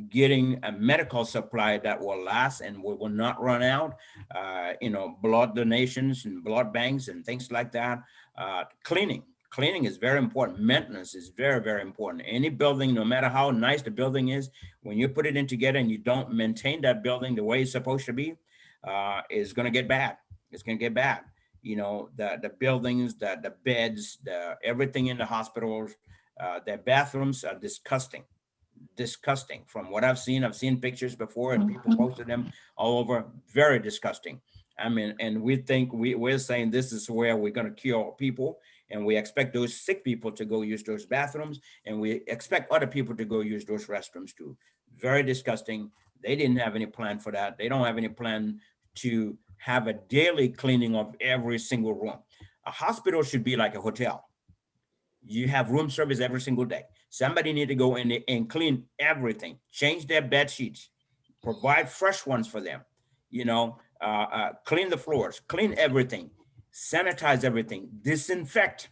getting a medical supply that will last and will not run out, blood donations and blood banks and things like that. Cleaning. Cleaning is very important. Maintenance is very, very important. Any building, no matter how nice the building is, when you put it in together and you don't maintain that building the way it's supposed to be, it's going to get bad. It's going to get bad. The buildings, the beds, the everything in the hospitals, their bathrooms are disgusting. From what I've seen pictures before and people Mhm. posted them all over. Very disgusting. I mean, and we think we're saying this is where we're going to cure people, and we expect those sick people to go use those bathrooms, and we expect other people to go use those restrooms too. Very disgusting. They didn't have any plan for that. They don't have any plan to have a daily cleaning of every single room. A hospital should be like a hotel. You have room service every single day. Somebody need to go in there and clean everything, change their bed sheets, provide fresh ones for them, clean the floors, clean everything, sanitize everything, disinfect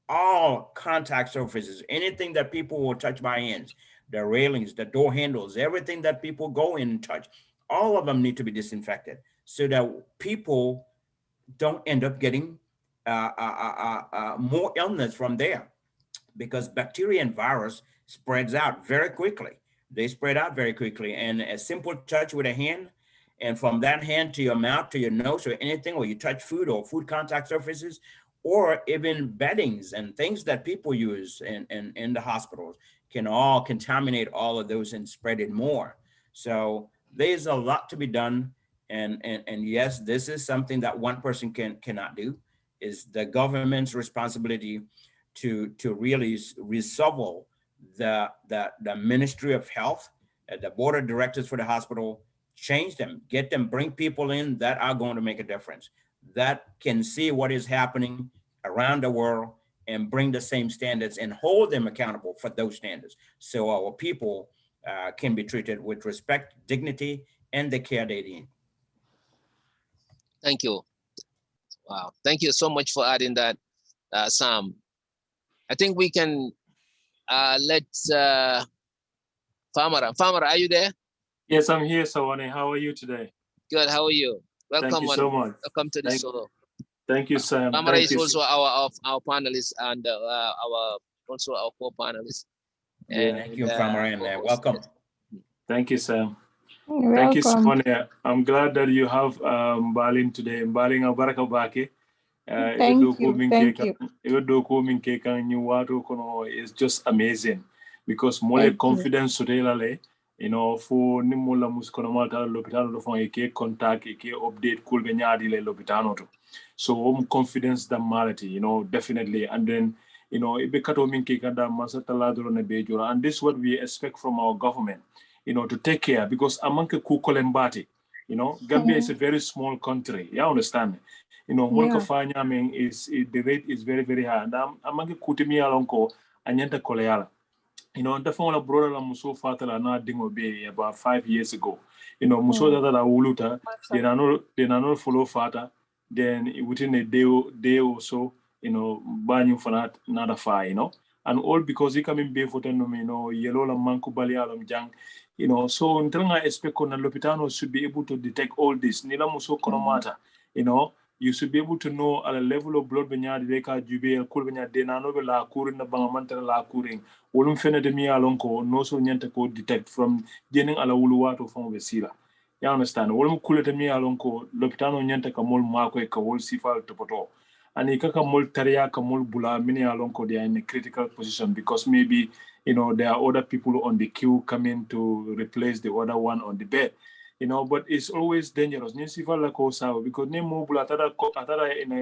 all contact surfaces, anything that people will touch by hands, the railings, the door handles, everything that people go in and touch, all of them need to be disinfected so that people don't end up getting more illness from there, because bacteria and virus spreads out very quickly. They spread out very quickly, and a simple touch with a hand And from that hand to your mouth, to your nose, or anything, or you touch food or food contact surfaces, or even beddings and things that people use in the hospitals can all contaminate all of those and spread it more. So there's a lot to be done. And yes, this is something that one person cannot do. Is the government's responsibility to really resolve the Ministry of Health, the board of directors for the hospital, change them, get them, bring people in that are going to make a difference, that can see what is happening around the world and bring the same standards and hold them accountable for those standards. So our people can be treated with respect, dignity, and the care they need. Thank you. Wow. Thank you so much for adding that, Sam. I think we can let Famara. Famara, are you there? Yes, I'm here, Sawaneh. How are you today? Good. How are you? Welcome. Thank you so much. Welcome to the show. Thank you, Sam. Famara Thank is you. also our panelist and our co-panelist. Yeah. Thank you, Famara, and welcome. Thank you, Sam. Welcome. Thank you, Sawaneh. I'm glad that you have Balin today. Balin Abaraka Bake. Thank you. Thank you. It's just amazing because more confidence today, you know, for Nimola Musconamata Lopitano from a contact, a update, cool Benyadi Lopitano. So confidence the malady, you know, definitely. And then, you know, and this is what we expect from our government, you know, to take care because Amanke Kukolembati, you know, Gambia is a very small country. You understand? You know, Molkofanya the rate is very, very high. And Amanke Kutimi Alonko, Anyanta Koleala. You know, the phone brother la muso fatala na dingo be about 5 years ago. You know, muso that la uluta, they not follow fata. Then within a day or so, you know, banyu for that another fire, you know, and all because he come in barefoot and you know, yellow la manku balialum jang, you know, so until I expect on Lopitano should be able to detect all this. Nila muso konomata, you know. You should be able to know at a level of blood benya deka jube kulbenya dena no la kurin na bangamanta la kurin wolum fene de mi alonko no so nyanta ko detect from jening ala wuluwato from vesila. You understand? Wolum kulete mi alonko lopitano nyanta ka mol mako e ka wol sifal topoto. And ikaka mol taria ka mol bula mini alonko they are in a critical position because maybe you know there are other people on the queue coming to replace the other one on the bed. You know, but it's always dangerous. Because in a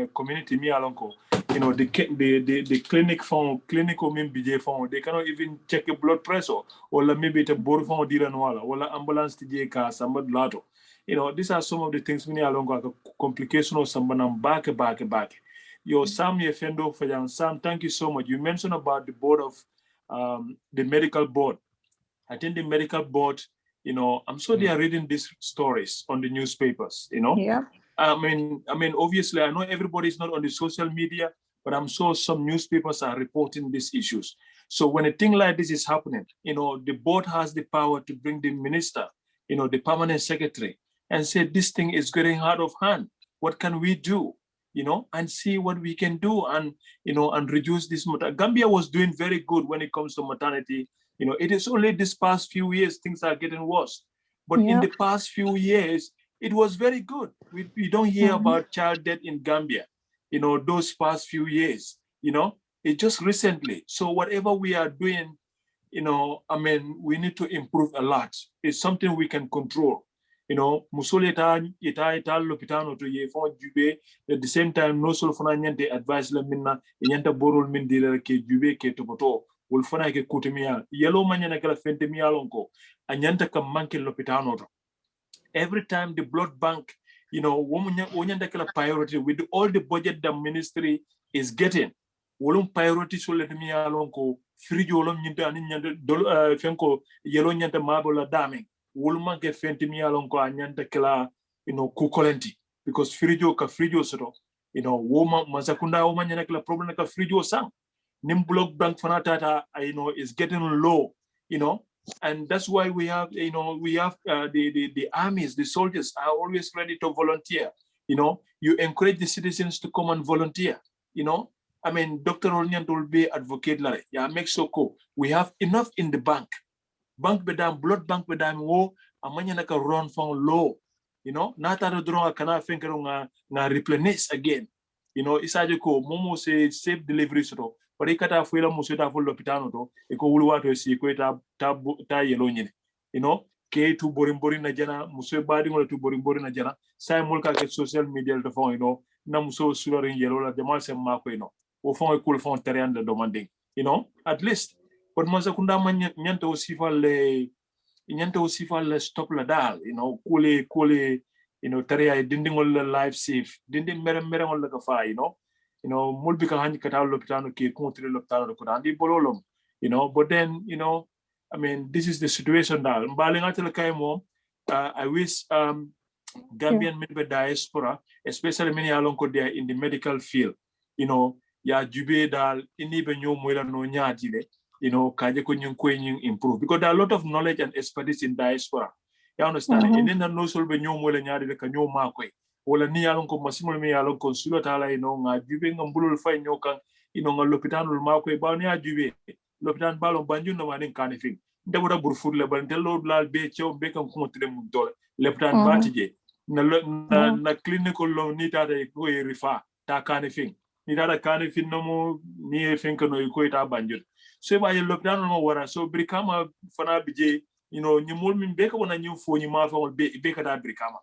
community, you know, the clinic phone, clinical BJ phone, they cannot even check a blood pressure, or maybe it's a board phone diranwala, or ambulance TJ car, somebody lato. You know, these are some of the things we need along complication of somebody back. Yo, Sam Yefendo for Sam, thank you so much. You mentioned about the board of the medical board. I think the medical board, you know, I'm sure they are reading these stories on the newspapers, you know. Yeah. I mean, obviously, I know everybody's not on the social media, but I'm sure some newspapers are reporting these issues. So when a thing like this is happening, you know, the board has the power to bring the minister, you know, the permanent secretary, and say this thing is getting out of hand. What can we do? You know, and see what we can do, and you know, and reduce this. Gambia was doing very good when it comes to maternity. You know, it is only this past few years things are getting worse. But in the past few years, it was very good. We don't hear about child death in Gambia, you know, those past few years, you know, it's just recently. So whatever we are doing, you know, I mean, we need to improve a lot. It's something we can control. You know, musole ita lopitano to ye fon jube at the same time no sol fona nyante advice la minna nyanta borol min dira ke jube ke topoto wol fana ke kutimia yellow manyana kala fentemia lonko anyanta kam manke lopitano to every time the blood bank, you know, woman priority with all the budget the ministry is getting. Wolum priority so let me alone ko free wolum nyinta ani nyanta fenko yellow nyanta mabola daming. Woluma ke fenti mi alon ko anyanta kala, you know, kukolenti because frijo ka frijo soto, you know, woma masakunda woma nyana kala problem ka frijo sang. Nim blood bank fanatata, you know, is getting low, you know. And that's why we have, you know, the armies, the soldiers are always ready to volunteer. You know, you encourage the citizens to come and volunteer. You know, I mean, Dr. Olnyan will be advocate like, yeah, make so cool. We have enough in the bank. Bank bedam, blood bank bedam wo, amanya naka run from low. you know, nata do drone kana fenkero nga replenish again. You know, isaje ko momo say safe delivery so but ikata fuela muso ta fo l'hôpital to e ko wuluwato si ko ta yelo nyine. You know, ke tu boring na jana muso badi ngol tu boring na jana sai mulka ke social media de fond, you know, na muso sulorin yelo la demal sem mako, you know, au fond e cool fond terrain de demanding, you know, at least but mo sakunda man nyanta aussi fa le stop la dal, you know, kule you know, tarea dindingol la life safe dinding mere ngol la ka fa, you know mulbi ka hani kata lopitano ke contre lopitano ko andi bololom, you know, but then, you know, I mean, this is the situation now. I wish Gambian member diaspora, especially many along they are in the medical field, you know, ya jube dal ini benyo mwela no nyati, you know, kaje ko nyung improve because there are a lot of knowledge and expertise in diaspora. You understand? And then no sol benyo mwela nyati de kanyo makwe. Wala ni along ko masimol mi along consulat ala, you know, nga jube ngambulul fay nyokan, you know, nga lopitanul makwe ba ni jube lopitan balon banjun no manin kanifing. Ndabura burfur le ban telo blal be chew be kan ko tele mun dole lopitan batije na clinical lo ni tata ko rifa ta kanifing ni tata kanifing no mo ni finka no ko ta banjun so ba ye lopitan no wara so brikama fana bije, you know, ni mol min be ka wona ni fo ni ma fa be ka da brikama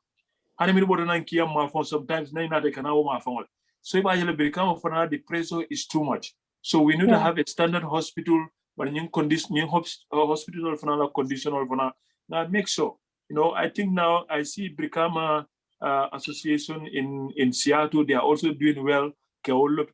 hani mi bodo nan kiyam ma fa sometimes na ina de kana o ma fa so ba ye brikama fana the pressure is too much, so we need to have a standard hospital but new condition new hospital fana conditional fana na make sure, you know, I think now I see Brikama association in Seattle, they are also doing well. Right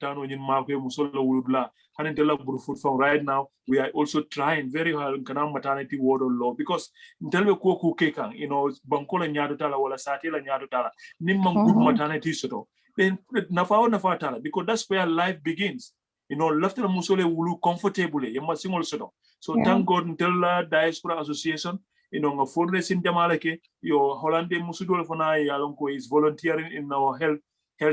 now, we are also trying very hard in Kanam maternity ward or law because you know, Bankola Nyadutala wala Satila Nyadutala, Nimman good maternity soto. Then Nafatala, because that's where life begins. You know, left the Musole Wulu comfortably, you must sing also. So thank God until Diaspora Association, you know, for in Jamaleke, your Hollande Musudol Fana Yalonko is volunteering in our health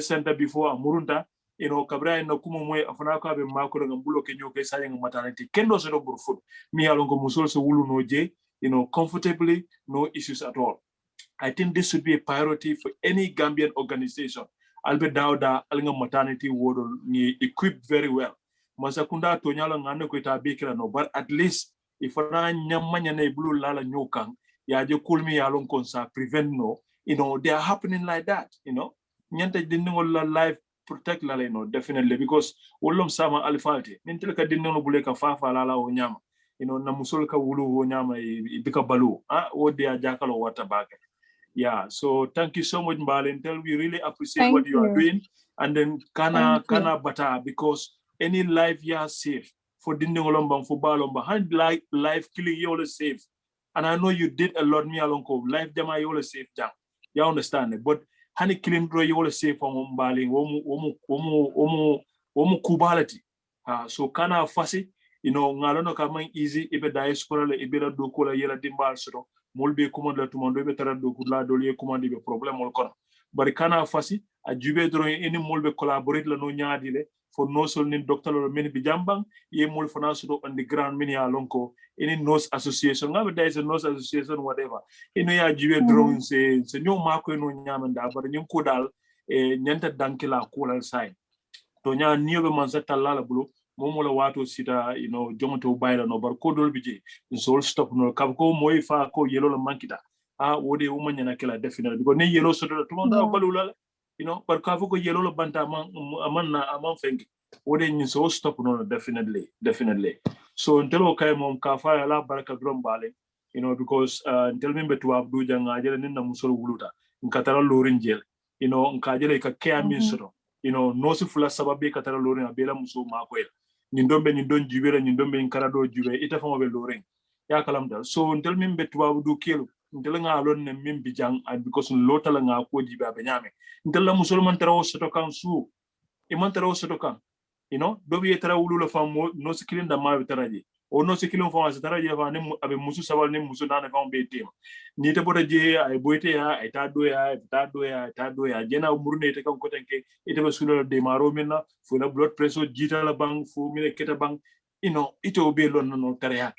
center before Murunta, you know, Cabra and Nokumwe, Afanaka, and Marco and Bulo Kenyoke saying maternity. Kendo Sero Burfoot, me Alongo Musul so Wulu no J, you know, comfortably, no issues at all. I think this should be a priority for any Gambian organization. Albert Dauda, Alinga maternity ward equipped very well. Masakunda Tonyala Ngano Kuita Bikira no, but at least if I nyamanya blue lala nyokang, ya je kulmi yalong konsa prevent no, you know, they are happening like that, you know. Nyanta didn't life protect lala, you know, definitely because ulom sama alifalti. Nintelka didn't know buleka fafa lala o nyama, you know, namusolka wulu o nyama ibika balu. What they are jakalo water bag. Yeah, so thank you so much, Mbalentel. We really appreciate what you are doing. And then kana bata, because any life you are safe for Dindingolombang for Balomba, hand life killing you always safe. And I know you did a lot, me along life jama you always safe down. You understand it. But honey killing bro you always safe from Mbaling, omu kubality. So kana fasi, you know, ngalono kamang easy, ibe diaspora le ibe la dokola yela dimbal so. Molbe commande la tumondo be tara do kula do lié commande be problème mol kono bari kana fasi a jube dro eni molbe collaborate la no nyaadi le for no sol nin docteur lo men bi jambang ye mol fana so on the ground mini ya lonko eni nurse association ngabe there is a nurse association whatever eno ya jube dro se nyo mako no nyamanda bari nyum ko dal e nyanta dankila kula sai to nya niyobe man sa talala bulo momola wato sita, you know, jonto bayla no bar ko dol bije so stop no kab ko moy fa ko yelo la mankita wode umanya na kala definitely because ne yelo so to manda balula, you know, par ka ko yelo la banta man fengi wode ni so stop no definitely so ntelo kay mom ka fa la baraka drum bale, you know, because ntel membe to abdu janga jele ninna musol wuluta nkatara lorin jel, you know, nkajele ka care ministro, you know, no su fula sababe katara lorin abela muso makoel nindombe nindon jubere nindombe nkarado jube ita famo be loring ya kalam dal so ntel min be tuwa du kelu ntel nga lon ne min bijang and because lota la nga ko jiba be nyame ntel la musulman tarawo soto kan su e man tarawo soto kan, you know, do bi tara wulu la famo no skilin da ma be taraji o no skilin famo sa taraji fa ne abe musu sabal ne musu dana famo be tema ni te boda je ay boyte ya ay ta do ya jena murne te kan ko tanke ite be sulo de maro minna fu la blood pressure jita la bang fu mine keta bang, you know, ite obe lon no tare yak,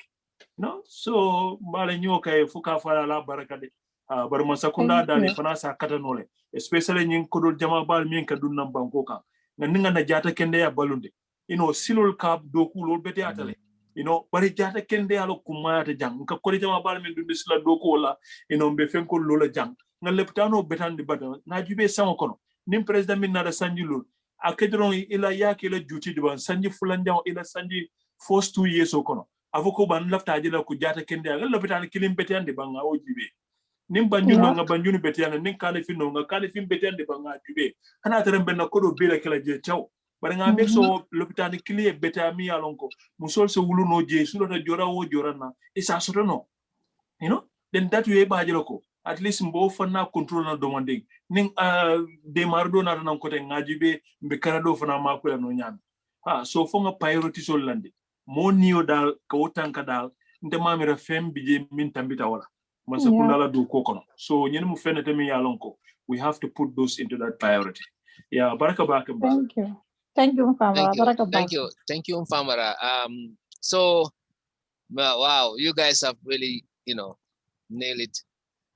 no, so mbale nyoka e fuka fala la baraka de bar man sakunda dali fana sa katanole especially nyin kodol jama bal min ka dunnan banko kan nga na jata kende ya balunde silol kab doku lol bete atale bari jata kende alo kumata jang ka kodi jama bal min dunde sila doku wala be fenko lola jang nga leptano betandi bada na jube sama kono nim president min nada sanji lol akedron ila yake ila juti diban sanji fulanjang ila sanji first 2 years kono avoko ban lafta jila ku jata kende nga leptano kilim betandi banga o jibe nim banjulo nga banjuni betiyana nin kale finno nga kale fin betiyande banga jube kana tere benna kodo bela kala je chaw bari nga make so lopitani kliye betami alonko musol so wulu no je sulo ta jora wo jora na isa soto no then that way ba jelo ko at least mbo fana control na demanding nin de mardo na nan kote ngajibe mbe karado fana mako ya no nyam so fo nga priority so lande mo niyo dal ko tanka dal ndemamira fem bije min tambita wala so we have to put those into that priority. Yeah, baraka baka. Thank you, Mfamara. Thank you, Mfamara. So wow, you guys have really nailed it.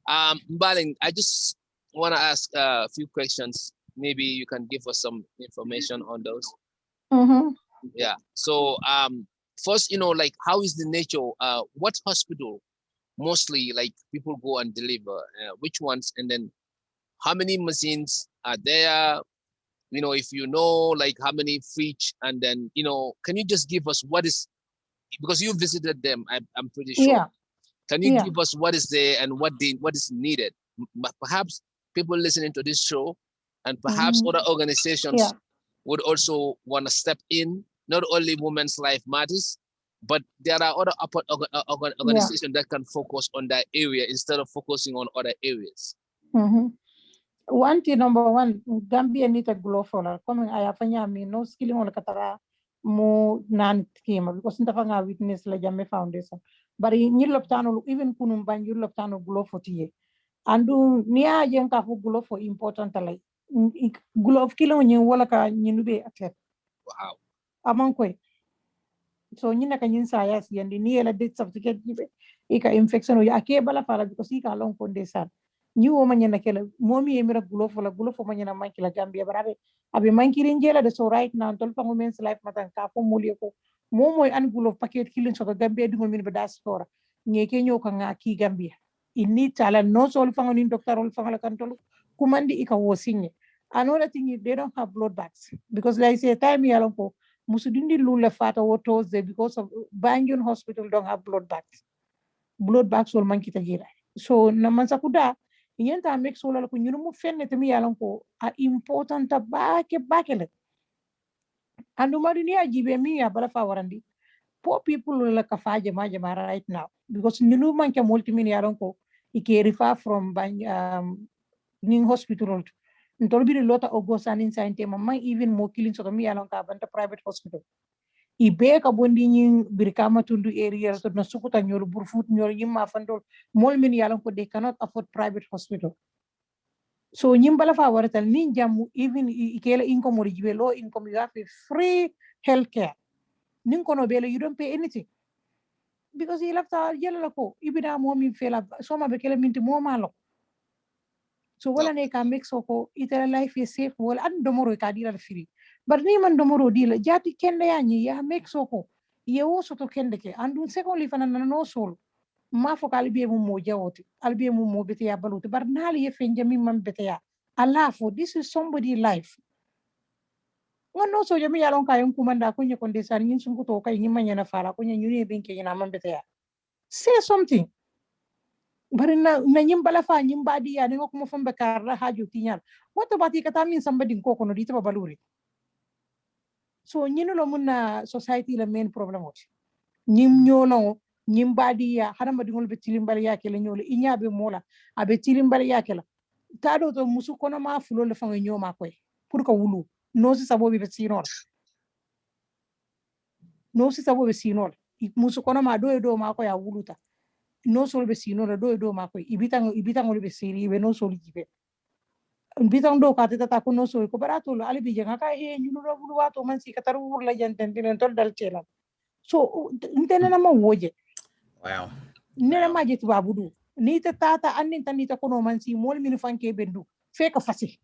Mbaling, I just want to ask a few questions. Maybe you can give us some information on those. Yeah. So first, like how is the nature? What hospital mostly like people go and deliver, which ones, and then how many machines are there, if like how many fridge, and then can you just give us what is, because you visited them, I'm pretty sure. Can you give us what is there and what is needed? Perhaps people listening to this show and perhaps other organizations would also want to step in. Not only Women's Life Matters, but there are other organizations that can focus on that area instead of focusing on other areas. One thing, number one, Gambia need a glow for her. Coming, I have no skilling on the Katara mo nan schema because Intafanga witness la Jame Foundation. But in Yuloptano, even Kunumban, Yuloptano glow for tea. And do near Yanka who glow for important like glow of kilo you walaka Yinube attack. Wow. Among quay. So nyina kanyin sayas yandi ni ela death certificate gibe ika infection o ake bala fala because ika long kondesan ni wo manyana kela momi emira gulo fo manyana mankila Gambia barabe abe mankiri njela de so right now tol pango Women's Life matan ka fo moli ko momoy an gulo packet killing so Gambia dingol min be diaspora ngeke nyoka ngaki Gambia inni tala no so fango ni doctor ol fango la kantol kumandi ika wo sinye. Another thing is they don't have blood bags because like say time yalon ko Musudundi Lula Fata Wotos because of Banjun Hospital don't have blood bags. Blood bags will monkey tagira. So Namansakuda, Yenta makes all of you fenne to me alonko are important to back. And Umarinia give me a balafa warandi. Poor people like a faja majama right now because Nunu manka multimini alonko, he refer from Ning Hospital. Ntolbi lota ogosan inside tema even more killing so me along kabanta private hospital. Ibe ka bondi nyin birkama tundu area to na sukuta nyol burfut nyol yimma fandol mol min yalan ko they cannot afford private hospital. So nyimbala fa waratal nin jamu even ikela income or jibe low income you have a free healthcare. Nin kono bele you don't pay anything. Because he left our yellow ko ibida mo min fela so ma bekele minti mo malo. So wala ne ka make so ko itela life is safe wala an domoro ka dira free. But ni man domoro dila jati kende yanyi ya make so ko ye wo soto kende ke andu secondly fana no sol ma fo kali be mo jawoti albe mo bete ya baluti bar nali ye fenja mi man bete ya Allah for this is somebody life ngono so jami yalon kayon kumanda ko nye konde san yin sun ko to kay nyima na fara ko nye nyune benke na man bete ya say something. Bari na nyimbala fa nyimbadi ya ningo kuma famba karra haju tinyal what about ikata min somebody ko kono dita babaluri. So nyino lo muna society la main problem oti nyim nyolo nyimbadi ya harama dingol be tilimbali ya kele nyolo inyabe mola abe tilimbali ya kala tado to musu kono ma fulo le fanga nyoma koy pour ka wulu no si sabo be sinol musu kono ma do ma ko ya wuluta no sol be sinol do ma koy ibitang be siri be no sol jibe bitang do ka tata ko no sol ko barato lo ali bi janga ka nyulu do wulu wato man si kataru wurla janten den tol dal celam so ntena na ma woje wow nena ma jetu babudu Nita tata anin tanita kono man si mol min fanke bendu feka fasi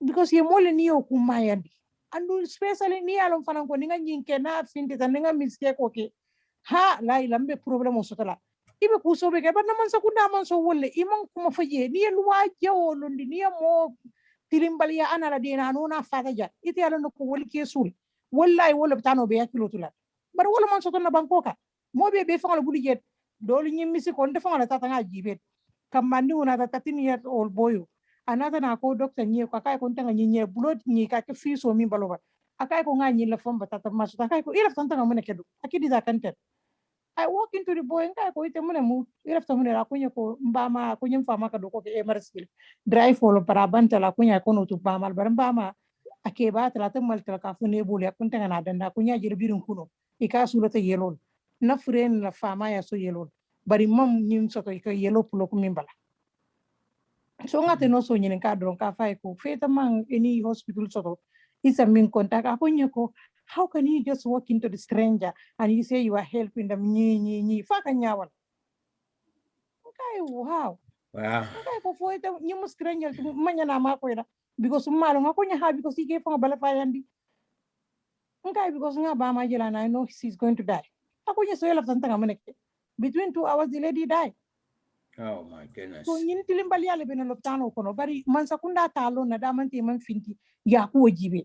because ye mol ni o kumayandi andu especially ni alon fanan ko ninga nyinke na finti tan ninga mistake oke ha la ilambe problem o sotala ibe kuso be ke ba naman sakunda man so wolle imang kuma faye ni luwa jawo londi ni mo tilimbali ya ana la dina nuna fata ja ite alon ko wol ke sul wallahi wala tano be yakilo tula bar wala man sotona bankoka mo be fangal buli jet dolu nyimisi kon defanga la tata nga jibet kamandi una ta 13 years old boy anata na ko doctor nyi ko kay ko tanga nyi bulot nyi ka ke fiso mi baloba akay ko nga nyi la famba tata masu akay ko ila tanta nga mune kedu akidi za kantet I walk into the boy kay ko ite mune mu ila tanta mune la kunya ko mbama ko nyim fama ka do ko ke emersil drive for para banta la kunya ko no tu bama bar mbama ake ba tala tamal tala ka fune bule kun tanga na danda kunya jir birun kuno ika sulata yelol na friend la fama ya so yelol bari mam nyim soto ka yelo pulo ko mimbala so ngate no so nyin ka dron ka fay ko feta man any hospital soto isa min contact ako nyako how can you just walk into the stranger and you say you are helping them ni fa ka nyawal okay wow Wow. okay ko fo ita nyum stranger manya na ma ko ida because malo ngako nya ha because ike fa bala fayandi okay because nga ba ma jela na I know she's going to die ako nya so yela tanta ngamane between 2 hours the lady died. Oh my goodness. So ñin tilimbali yale bena loptano kono bari man sakunda talo na da man te man finti ya ko jibe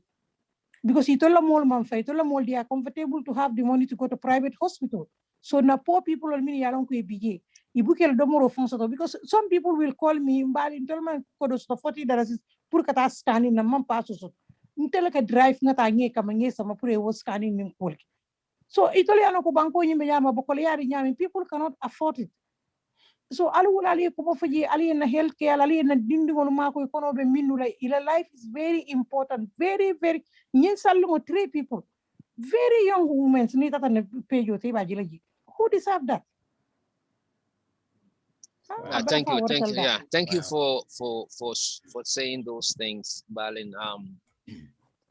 because itola mol man fay itola mol they are comfortable to have the money to go to private hospital so na poor people will mean yalon ko bige ibukel domoro fonso because some people will call me mbali itola man ko do $40 pour kata scanning na man paso so ntela ka drive na ta nge kama nge sama pour e wo scanning nim ko so itola yano ko banko nyimbe yama bokole yari nyami people cannot afford it. So alwala ali ko faji ali na healthcare ali na dindingol mako kono be minula ila life is very important very nyin sallumo 3 people very young women ni tata ne pejo te ba jilaji who deserve that. Thank you, yeah, thank you Wow. for saying those things, Balin.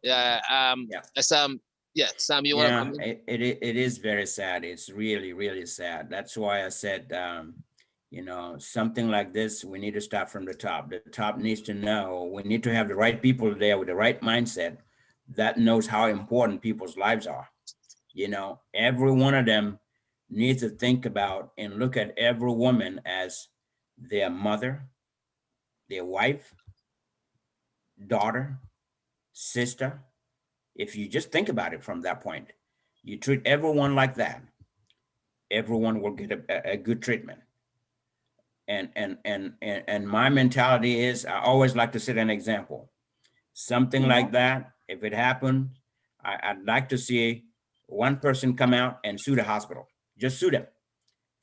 Yeah, Yeah. Sam, yeah, Sam, you want to Yeah, come in? it is very sad. It's really, really sad. That's why I said, you know, something like this, we need to start from the top. The top needs to know, we need to have the right people there with the right mindset that knows how important people's lives are. You know, every one of them needs to think about and look at every woman as their mother, their wife, daughter, sister. If you just think about it from that point, you treat everyone like that, everyone will get a good treatment. And my mentality is I always like to set an example. Something like that, if it happened, I'd like to see one person come out and sue the hospital. Just sue them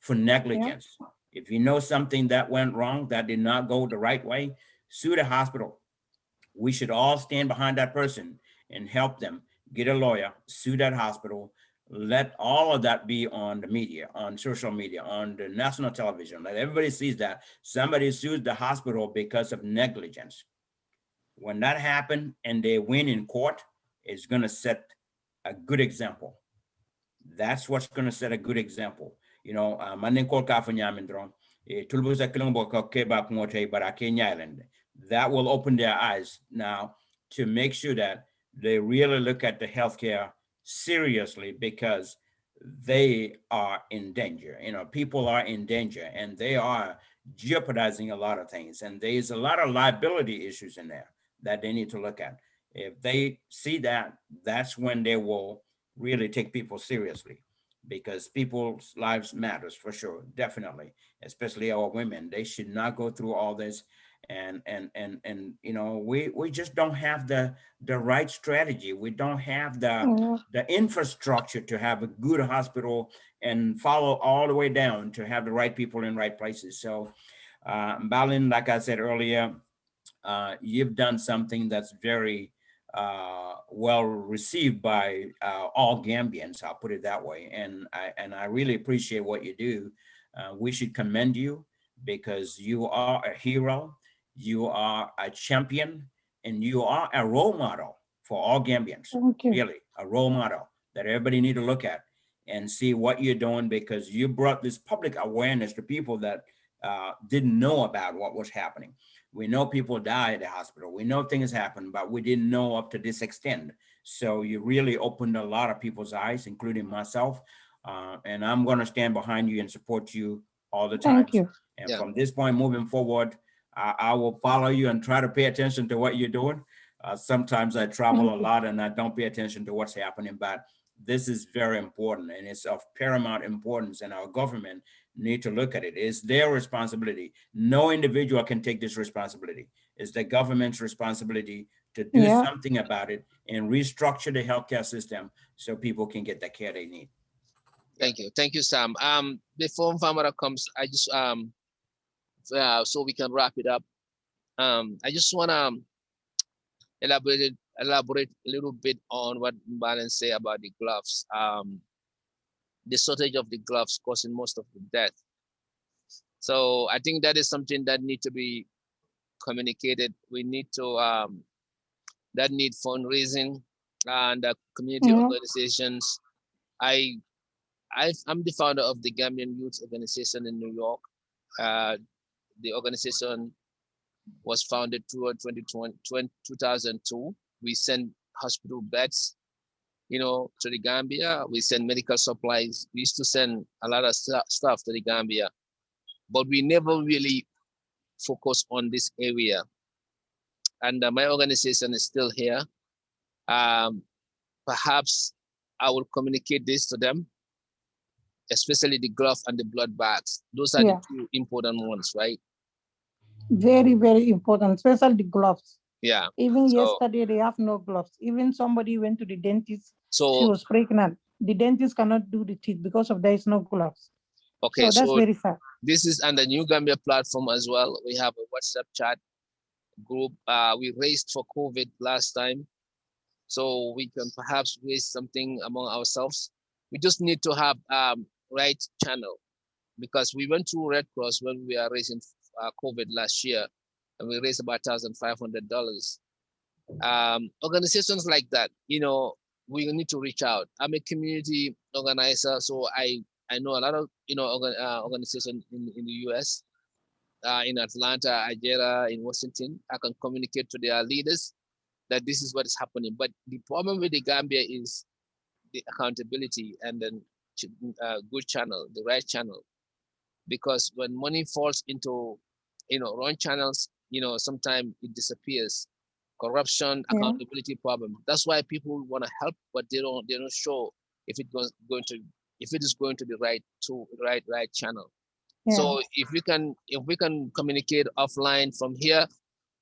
for negligence. If you know something that went wrong, that did not go the right way, sue the hospital. We should all stand behind that person and help them get a lawyer, sue that hospital, let all of that be on the media, on social media, on the national television. Let everybody sees that somebody sues the hospital because of negligence. When that happened and they win in court, it's going to set a good example. That's what's going to set a good example. You know, manin ko ka fanyamindron, tulbusa kilombo ko keba kungote barake island. That will open their eyes now to make sure that they really look at the healthcare seriously because they are in danger. You know, people are in danger and they are jeopardizing a lot of things. And there's a lot of liability issues in there that they need to look at. If they see that, that's when they will really take people seriously because people's lives matters for sure, definitely, especially our women. They should not go through all this. And you know, we just don't have the right strategy. We don't have the infrastructure to have a good hospital and follow all the way down to have the right people in right places. So Balin, like I said earlier, you've done something that's very well received by all Gambians. I'll put it that way, and I really appreciate what you do. We should commend you because you are a hero, you are a champion, and you are a role model for all Gambians. Thank you. Really, a role model that everybody need to look at. and see what you're doing, because you brought this public awareness to people that didn't know about what was happening. We know people die at the hospital. We know things happen, but we didn't know up to this extent. So you really opened a lot of people's eyes, including myself. And I'm going to stand behind you and support you all the time. Thank you. And from this point moving forward, I will follow you and try to pay attention to what you're doing. Sometimes I travel a lot and I don't pay attention to what's happening, but this is very important and it's of paramount importance, and our government need to look at it. It's their responsibility. No individual can take this responsibility. It's the government's responsibility to do something about it and restructure the healthcare system so people can get the care they need. Thank you, Sam. Before Famara comes, I just so we can wrap it up. I just want to elaborate a little bit on what Mbalen say about the gloves. The shortage of the gloves causing most of the death. So I think that is something that need to be communicated. We need to that need fundraising and community organizations. I'm the founder of the Gambian Youth Organization in New York. The organization was founded toward 2002. We send hospital beds, to the Gambia. We send medical supplies. We used to send a lot of stuff to the Gambia, but we never really focus on this area. And my organization is still here. Perhaps I will communicate this to them, especially the glove and the blood bags. Those are the two important ones, right? Very, very important, especially the gloves. Yeah. Even yesterday, they have no gloves. Even somebody went to the dentist. So she was pregnant. The dentist cannot do the teeth because of there is no gloves. Okay, so that's very sad. This is on the New Gambia platform as well. We have a WhatsApp chat group. We raised for COVID last time, so we can perhaps raise something among ourselves. We just need to have right channel, because we went to Red Cross when we are raising COVID last year, and we raised about $1,500. Organizations like that, we need to reach out. I'm a community organizer, so I know a lot of organizations in the US, in Atlanta, Algeria, in Washington. I can communicate to their leaders that this is what is happening. But the problem with the Gambia is the accountability and then good channel, the right channel. Because when money falls into wrong channels, sometimes it disappears. Corruption, accountability problem. That's why people want to help, but they're not sure if it is going to the right channel. So if we can communicate offline from here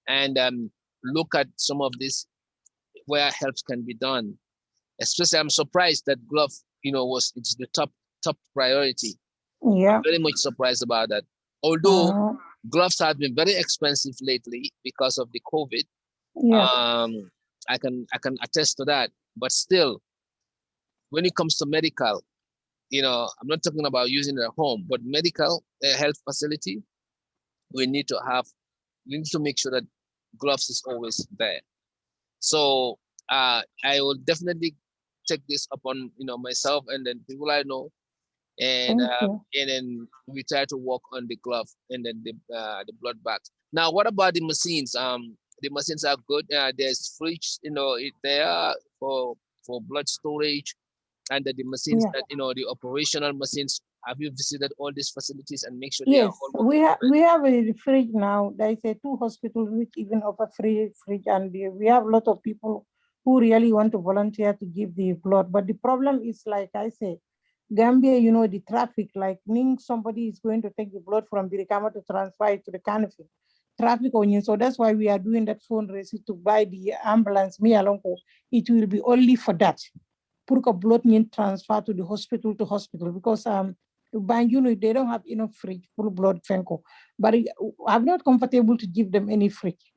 and look at some of this where help can be done. Especially, I'm surprised that glove, it's the top priority. Yeah. I'm very much surprised about that. Although gloves have been very expensive lately because of the COVID. Yeah. I can attest to that. But still, when it comes to medical, I'm not talking about using it at home, but medical health facility, we need to make sure that gloves is always there. So I will definitely take this upon myself and then people I know, and then we try to work on the glove and then the blood bags. Now, what about the machines? The machines are good. There's fridge, there for blood storage, and the machines that the operational machines. Have you visited all these facilities and make sure they are all working? We have a fridge now. There is 2 hospitals which even offer free fridge, and we have a lot of people who really want to volunteer to give the blood. But the problem is, like I say, Gambia, the traffic, like somebody is going to take the blood from Birikama to transfer it to the Canopy. Traffic onion. So that's why we are doing that fundraising to buy the ambulance. It will be only for that. Put a blood transfer to the hospital because they don't have enough fridge full blood fenko. But I'm not comfortable to give them any fridge.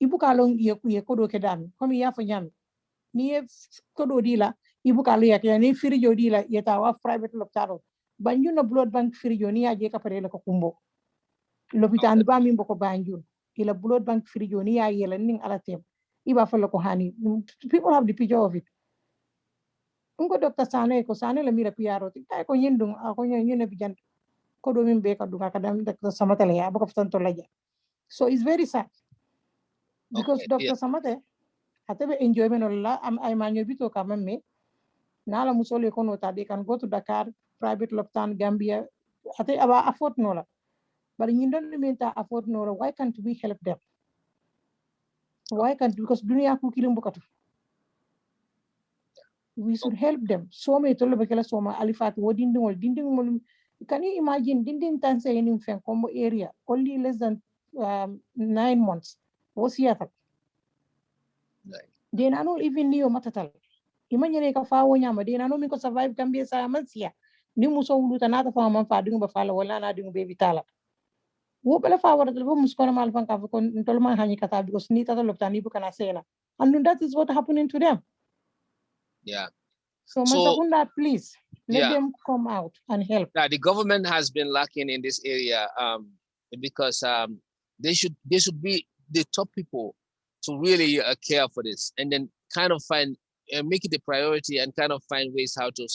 Ibu kalong yekodo kedan komi ya fanyam ni kodo dila ibu kalu ya ni fridge dila yetawa private hospital banyu no blood bank fridge ni aje ka pare la ko kumbo lopitan ba mi mboko banjul ila blood bank fridge ni ya yela ning ala tem iba fa la ko hani. People have the picture of it. Ungo Dr. Sawaneh ko Sawaneh la mira PRO ti kay ko yindung ako nyune bijan ko do min be ka dunga kadam Dr. Samatale ya bako tanto laja. So it's very sad because Okay. Dr. Yeah. Samathe atebe enjoyment olla am ay manyo bito ka mamme nala musole ko no they can go to Dakar private lopitan Gambia ate aba afford no la but you don't mean to afford no why can't we help them? Why can't because dunia ku kilim bukatu we should help them. So many told bakela so ma alifat wo dinding mol. Can you imagine dinding tanse in Combo area only less than 9 months? Was here. Right. They not even knew matatal. Imagine ka fawo nyama they no mi ko survive Gambia sa mansia. Ni muso uluta nata fa man fa dingo ba fala wala na dingo baby tala. Wo bala fa wara dal mus kono mal fan ka ko tol ma hani kata because ni tata loptani bu kana sena. And that is what happening to them. Yeah. So Masakunda, please let them come out and help. Yeah, the government has been lacking in this area because they should be the top people to really care for this, and then kind of find make it a priority and kind of find ways how to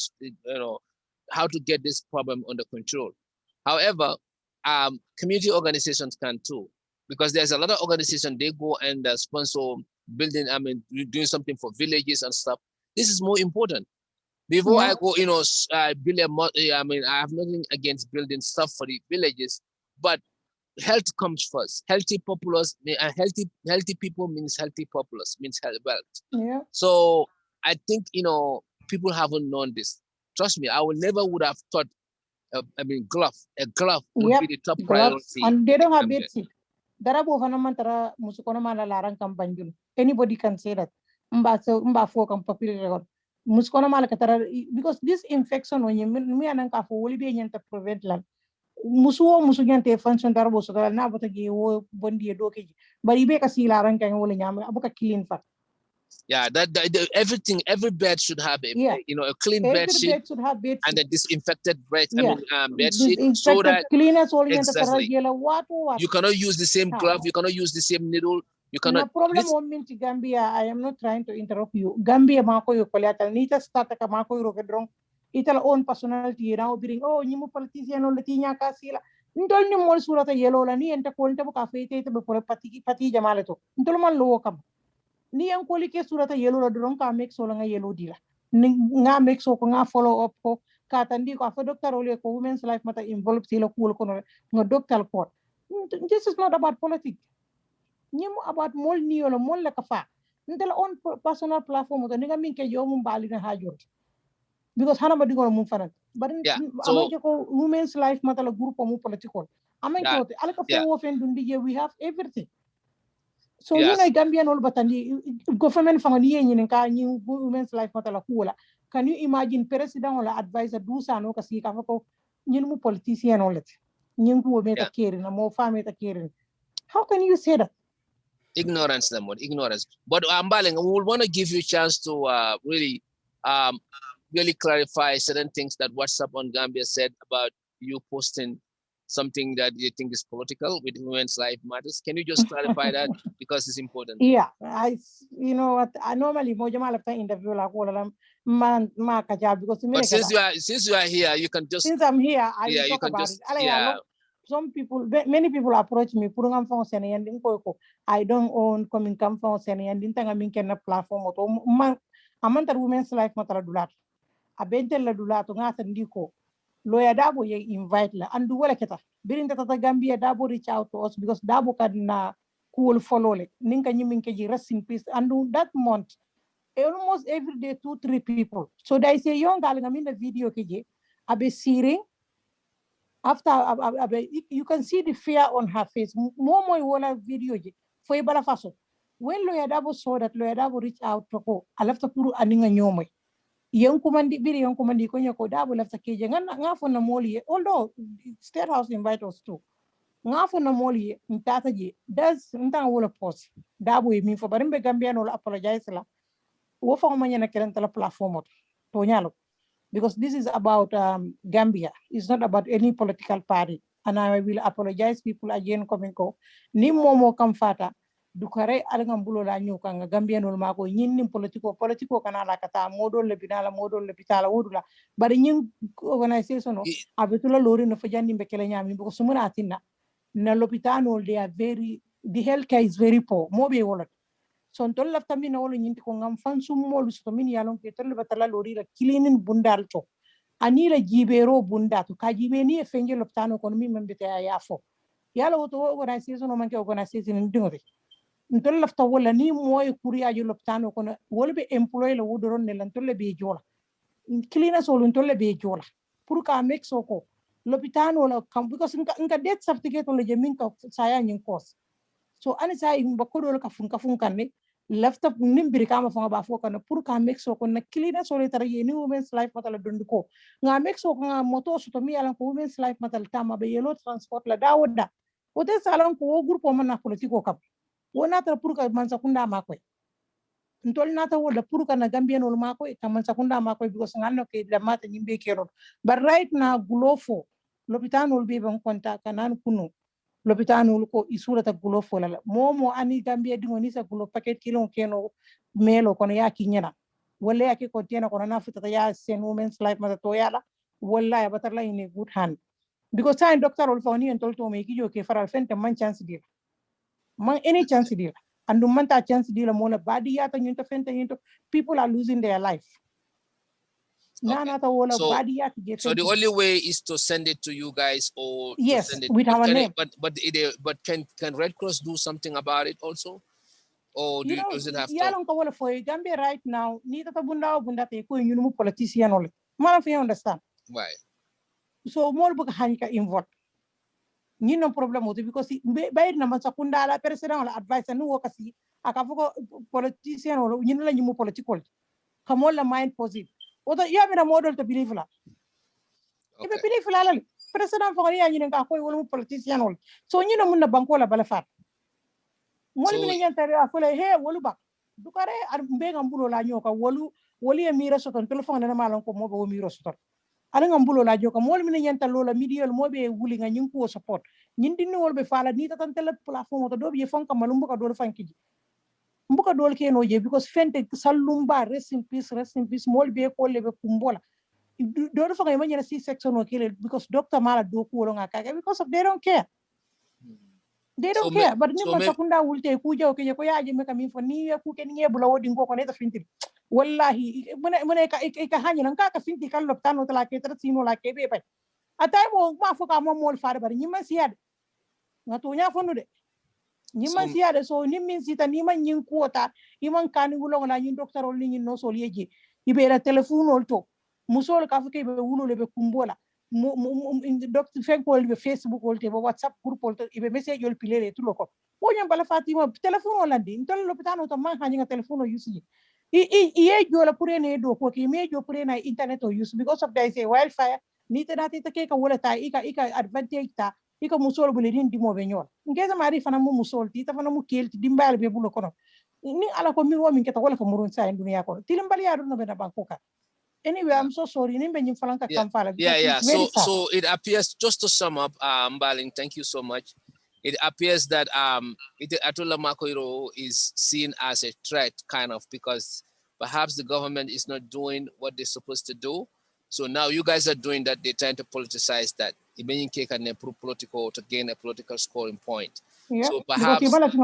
how to get this problem under control. However, community organizations can too, because there's a lot of organizations they go and sponsor building. I mean, doing something for villages and stuff. This is more important. Before I go, build I mean, I have nothing against building stuff for the villages, but health comes first. Healthy populace, healthy people means healthy populace, means wealth. Yeah. So I think, people haven't known this. Trust me, I would have thought, a glove would be the top priority. And they don't have bedsheet. Darabo Hanamantara Musukonamana Larang Kampanjun. Anybody can say that. Mbafo kam popular Muskona Malakatara because this infection when you me and Kafu will be able to prevent land. Musuo Musugante function Darabo so that now but a bondi doki. But you make a sea larang and will yam abuka killing fat. Yeah, everything, every bed should have a clean bed sheet. Bed should have bed sheet. And a disinfected bed bed sheet, so that cleaners exactly. You cannot use the same glove, you cannot use the same needle. You cannot. No problem moment Gambia. I am not trying to interrupt you. Gambia mako yo kolata nita start ka mako yo kedrong. Itala own personality now bring nyimu politician o latinya kasila. Ntol ni mol surata yellow la ni enta ko enta ka fete te be pati jamale to. Ntol man lo kam. Ni an ko like surata yellow la drong ka make so nga yellow dila. Nga make so ko nga follow up ko katandi ko afa doctor ole ko women's life mata involved sila ko no doctor court. This is not about politics. About mol niyo mol la kafa ndela on personal platform to ninga minke yo mum bali na hajor because hana badi ngol mum fanat but amay ko women's life matala group mu political amay ko ala ka fo fen dundi we have everything so Gambian all batandi government fangani yen ka ni women's life matala kula can you imagine president or advisor do sa no ka si ka ko ñin mu politician olet ñin ko me ta keri na mo fami ta keri how can you say that? Ignorance, ignorance. But Ambaling, we will want to give you a chance to really clarify certain things that WhatsApp on Gambia said about you posting something that you think is political with women's life matters. Can you just clarify that, because it's important? Yeah, you know what? I normally interview like because but since you are here, you can just. Since I'm here, I will talk about it. Some people, many people approach me. I don't own coming come from Sene and didn't think platform. Amanta women's life matala dulat. Abentel la dulato ngata ndiko. Lawyer Dabo ye invite la and do wala keta. Birin tata Gambia Dabo reach out to us because Dabo can cool follow le. Ninka nyiminkeji rest in peace. And that month, almost every day 2-3 people. So there is a young girl in the video keje. Abe searing. After you can see the fear on her face. Momo wala video je. For ibala faso. When Lawyer Dabo saw that, Lawyer Dabo reached out to ko. I left the puru aninga nyomoy. Young commandi biri young commandi konya ko Dabo left the cage. Nga for na moli. Although State House invite us too. Nga for na moli ntata je. Does ntanga wala post. Dabo me for barimbe Gambia no apologize la. Wofa umanya na kelentala platform to nyalo. Because this is about Gambia. It's not about any political party. And I will apologize people again coming ko. Ni momo kamfata. dukare algam bulo la nyu kanga Gambian ol mako nyinnim politiko kana la kata modol le binala modol le bitala wodula bari nyin organization no abetula lori no fajandi mbekele nyami ko sumuna atinna na lopitano they are very the healthcare is very poor mobe wala son tol lafta min wala nyinti ko ngam fan summolu so min yalon ke tol batala lori la kilinin bundal to ani la jibero bunda to ka jibe ni e fenje lopitano ko mi membete ya fo yala woto organization no manke organization ndingore ntol lafta wala ni moy kuriya ju lopitano ko wala be employee la wodoron ne lan tolle be jola kilina so lun tolle be jola pour ka mek soko lopitano la kam because nka death certificate on le jemin ka saya nyin kos so ani say mbakko ka fun kan ne lafta nimbiri kama fanga ba fo kan pour ka mek soko na kilina so le tar yeni women's life matala dondiko nga mek soko nga moto so to mi yalan ko women's life matala tama be yelo transport la dawoda o te salon ko grupo man na politiko kam wona tar pour ka man sakunda makoy ntol nata wala pour ka na Gambian ol makoy ka man sakunda makoy because nganno ke la mata nyimbe kero but right now glofo lopitano ol be ban konta kanan kunu lopitano ol ko isura ta glofo la momo ani Gambia dingo ni sa gulo packet kilo keno melo kono ya kinyana wala ya ke ko tiena kono na futa ya sen women's life mata to yala wala ya batar la in a good hand because time doctor ol fawni en tol to me kijo ke faral fente man chance dir man any chance dir and man ta chance dir mo la badi ya ta nyunta fente nyunta people are losing their life Okay. So the only way is to send it to you guys, or yes, to send it with our name. But can Red Cross do something about it also, or does it have to? Yalong ko wala for Gambia right now. Ni tata bunda te ko yunu politician only. Man fi understand. Why? So more book hanika involved. Ni no problem with it because bayir na man sakunda la president la advice no wakasi akafoko politician or yinu la nyimu political. Kamol la mind positive. Oda ya mina model to believe la. Ibe believe la la. President for ya yinu ka ko wala politician only. So yinu mun na banko la balafat. Mol mi nyen tare afule he wolu bak dukare ar mbega mbulo la nyoka wolu woli e mira soton telephone na malon ko mobe wo mira soton ala ngam mbulo la joka mol mi nyen tan lola midiol mobe wuli nga nyin ko support nyin dinni wolbe fala ni tan tele platform to do bi fonka malum buka do fankiji mbuka do ke no je because fente sallumba rest in peace mol be ko lebe kumbola do fa nga nyana C section o kele because doctor mala do ko nga kaka because of they don't care. They don't care, but ni masakunda wulte kuja okeje ko yaje meka min fo ni ku ken nge bula wodi ngoko ne ta finti wallahi mune ka hanyi nan ka finti kan loptano tala ke tra sino la ke be bay atay mo ma fo ka mo mol faare bari ni man siyade ngato nya fonu de ni man siyade so ni min sita ni man nyin kuota iman kan wulo na nyin doctor ol ni nyin no sol yeje ibe la telephone ol to musol ka fo ke be wulo le be kumbola doctor fenkol be Facebook olte be WhatsApp group olte ibe message ol pilere tu loko wonya bala fatima telephone olandi ntol lopitano to man hanya telephone yusi i jola purene do ko ki me jo purena internet o use because of there is a wildfire ni te dati te ka wala ta ika advantage ta ika musol bule din dimo be nyol ngeza mari fana mu musol ti ta fana mu kelti dimbal be bulo kono ni ala ko mi wo min keta wala ko murun sa dunia ko tilimbali ya do no be na bankoka. Anyway, I'm so sorry. So it appears, just to sum up, Mbaling, thank you so much. It appears that Atula Makoiro is seen as a threat, kind of, because perhaps the government is not doing what they're supposed to do. So now you guys are doing that. They're trying to politicize that. Political to gain a political scoring point. Yeah, so perhaps exactly.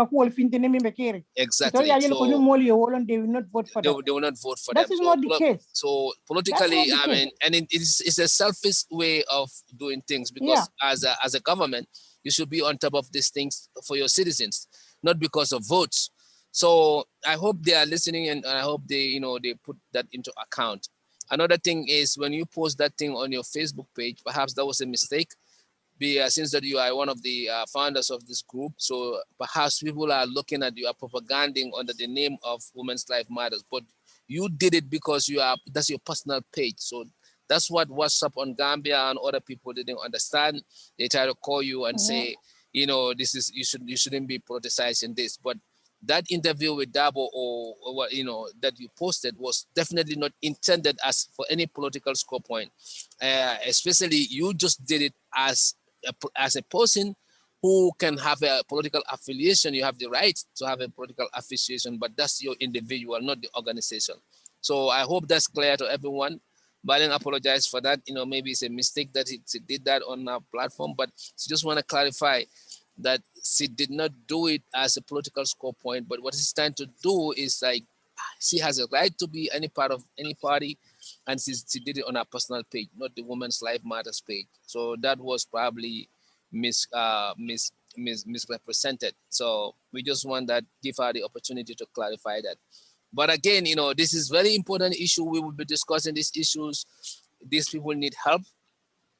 So, they will not vote for them. They will not vote for that them. Is not the case. So politically, I mean, and it's a selfish way of doing things because as a government, you should be on top of these things for your citizens, not because of votes. So I hope they are listening, and I hope they put that into account. Another thing is when you post that thing on your Facebook page, perhaps that was a mistake. Since that you are one of the founders of this group, so perhaps people are looking at you are propaganding under the name of Women's Life Matters, but you did it because that's your personal page. So that's what WhatsApp on Gambia and other people didn't understand. They try to call you and say, this is you shouldn't be politicizing this. But that interview with Dabo or what that you posted was definitely not intended as for any political score point. Especially you just did it as a person who can have a political affiliation. You have the right to have a political affiliation, but that's your individual, not the organization. So I hope that's clear to everyone. Balen apologized for that. Maybe it's a mistake that he did that on our platform, but she just want to clarify that she did not do it as a political score point, but what she's trying to do is like, she has a right to be any part of any party, and she did it on her personal page, not the Women's Life Matters page. So that was probably misrepresented. So we just want that, give her the opportunity to clarify that. But again, this is very important issue. We will be discussing these issues. These people need help.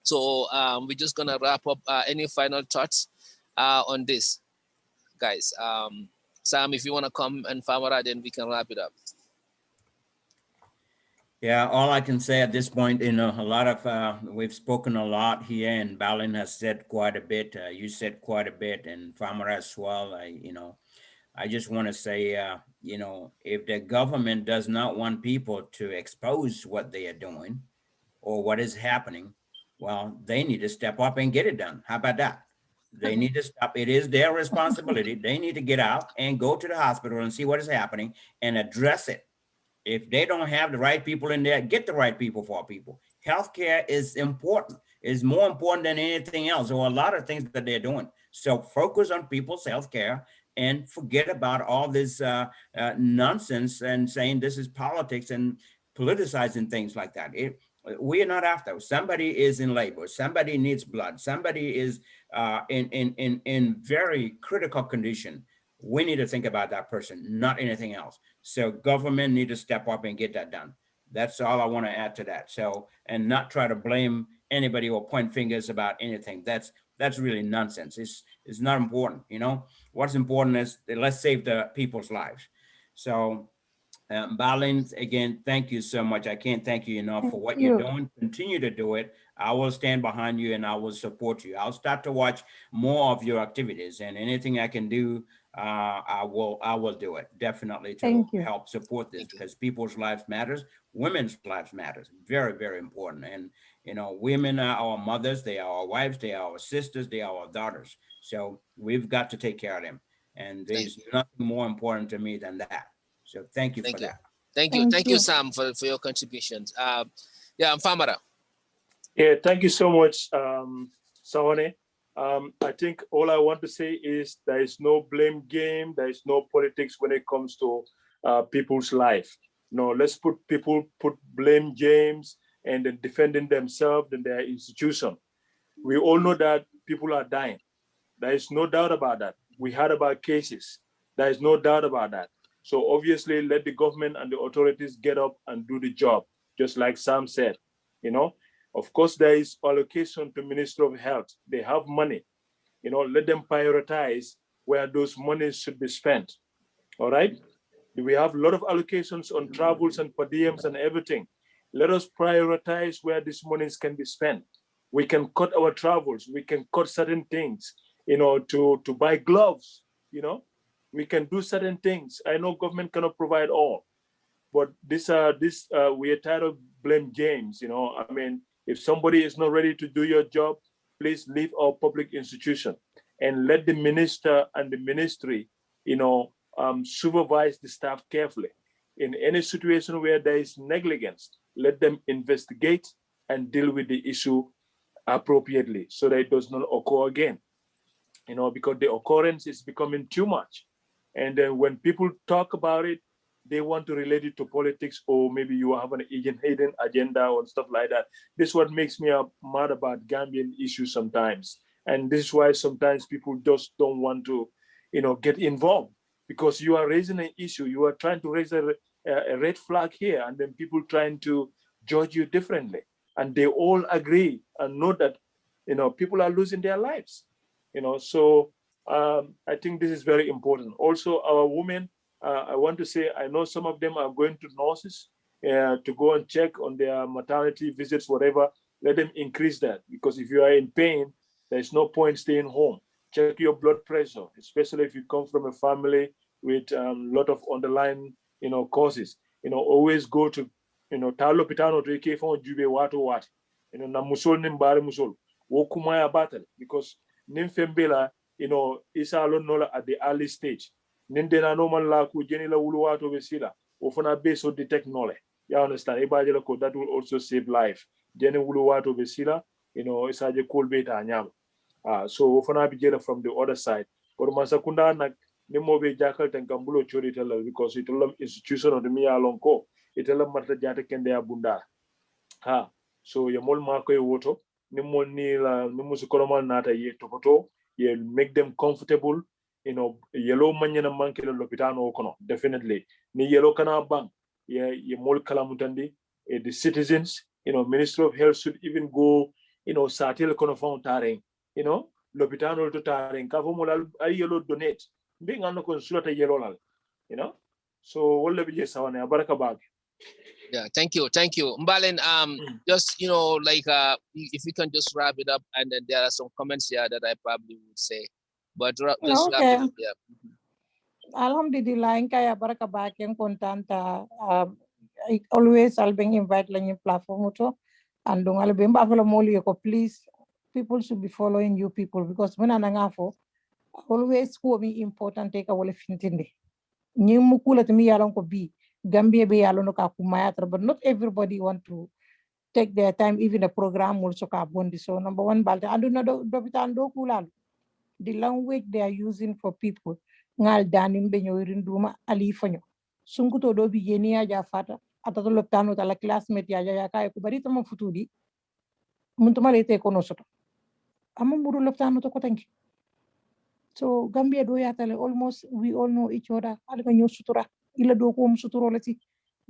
So we're just gonna wrap up. Any final thoughts on this, guys? Sam, if you wanna come, and Famara, then we can wrap it up. Yeah, all I can say at this point, a lot of, we've spoken a lot here, and Balin has said quite a bit. You said quite a bit, and Famara as well. I just want to say, if the government does not want people to expose what they are doing or what is happening, well, they need to step up and get it done. How about that? They need to stop. It is their responsibility. They need to get out and go to the hospital and see what is happening and address it. If they don't have the right people in there, get the right people for people. Healthcare is important. It's more important than anything else, or a lot of things that they're doing. So focus on people's healthcare and forget about all this nonsense and saying this is politics and politicizing things like that. We are not after. Somebody is in labor. Somebody needs blood. Somebody is in very critical condition. We need to think about that person, not anything else. So government need to step up and get that done. That's all I want to add to that. So, and not try to blame anybody or point fingers about anything. That's really nonsense. It's not important. What's important is let's save the people's lives. So, Balin, again, thank you so much. I can't thank you enough for what you're doing. Continue to do it. I will stand behind you and I will support you. I'll start to watch more of your activities, and anything I can do, I will do it definitely to help support this, because people's lives matters. Women's lives matters. Very, very important. And women are our mothers. They are our wives. They are our sisters. They are our daughters. So we've got to take care of them. And there's nothing more important to me than that. So thank you for that. Thank you, Sam, for your contributions. Yeah, Famara. Yeah, thank you so much, Sawaneh. I think all I want to say is there is no blame game. There is no politics when it comes to people's life. No, let's put blame games and then defending themselves and their institution. We all know that people are dying. There is no doubt about that. We heard about cases. There is no doubt about that. So obviously, let the government and the authorities get up and do the job, just like Sam said. Of course, there is allocation to Ministry of Health. They have money. Let them prioritize where those monies should be spent. All right. We have a lot of allocations on travels and per diems and everything. Let us prioritize where these monies can be spent. We can cut our travels. We can cut certain things, to buy gloves, We can do certain things. I know government cannot provide all, but we are tired of blame games. If somebody is not ready to do your job, please leave our public institution and let the minister and the ministry, supervise the staff carefully. In any situation where there is negligence, let them investigate and deal with the issue appropriately so that it does not occur again. Because the occurrence is becoming too much. And then when people talk about it, they want to relate it to politics, or maybe you have an hidden agenda or stuff like that. This is what makes me mad about Gambian issues sometimes. And this is why sometimes people just don't want to, get involved, because you are raising an issue. You are trying to raise a red flag here, and then people trying to judge you differently. And they all agree and know that, people are losing their lives. So I think this is very important. Also, our women, I want to say, I know some of them are going to nurses to go and check on their maternity visits, whatever. Let them increase that, because if you are in pain, there's no point staying home. Check your blood pressure, especially if you come from a family with a lot of underlying, causes. Always go to, talo pitano to ike fon jube watu wat. Na musol nimbare musol. Wokumaya battle, because nimfembela isa lon nola at the early stage. Nindena normal la ku jeni la wulu wato be sila. Ofana base o detect knowledge. You understand? Ibajela ko that will also save life. Jeni wulu wato be sila, isa je cool beta anyam. So ofana be jela from the other side. Or masakunda nak nimo be jakal tankambulo chori tella because it institution of the Mia Lonko. It marta jata kende abunda. So ye mol ma koy woto ni mol ni la ni musu kolomal nata ye topoto ye make them comfortable, yellow manyana manke le lopitano kono definitely ni yellow kana bang ye mol kalamutandi the citizens, Ministry of Health should even go, satil kono fon tareng, lopitano to tareng ka fo mol ay yellow donate being an ko sulata yellow lal, so wala bi je Sawaneh baraka bag. Yeah, thank you. Mbalen, just, if we can just wrap it up, and then there are some comments here that I probably would say, but just wrap it up, yeah. Alhamdulillah, kaya baraka back yang kontanta. Always I'll bring invite lang yung platform to, and dong I'll be mbavela moli ko please. People should be following you people because when anangafo, always who be important take away fintindi. Nyim mukula tumi yalong ko bi. Gambia be yalo no kakumayatra, but not everybody want to take their time. Even the program also kabondi. So number one, balta ando na do bitando kulal. The language they are using for people. Ngal danim benyo irinduma ali fanyo. Sunkuto do bi yeni aja fata. Atato loptano tala classmate ya ya kaya kubari tama futudi. Muntuma lete kono soto. Ama muru loptano to kotenki. So Gambia do yatale almost we all know each other. Alga nyo sutura. Ila do ko suturo lati.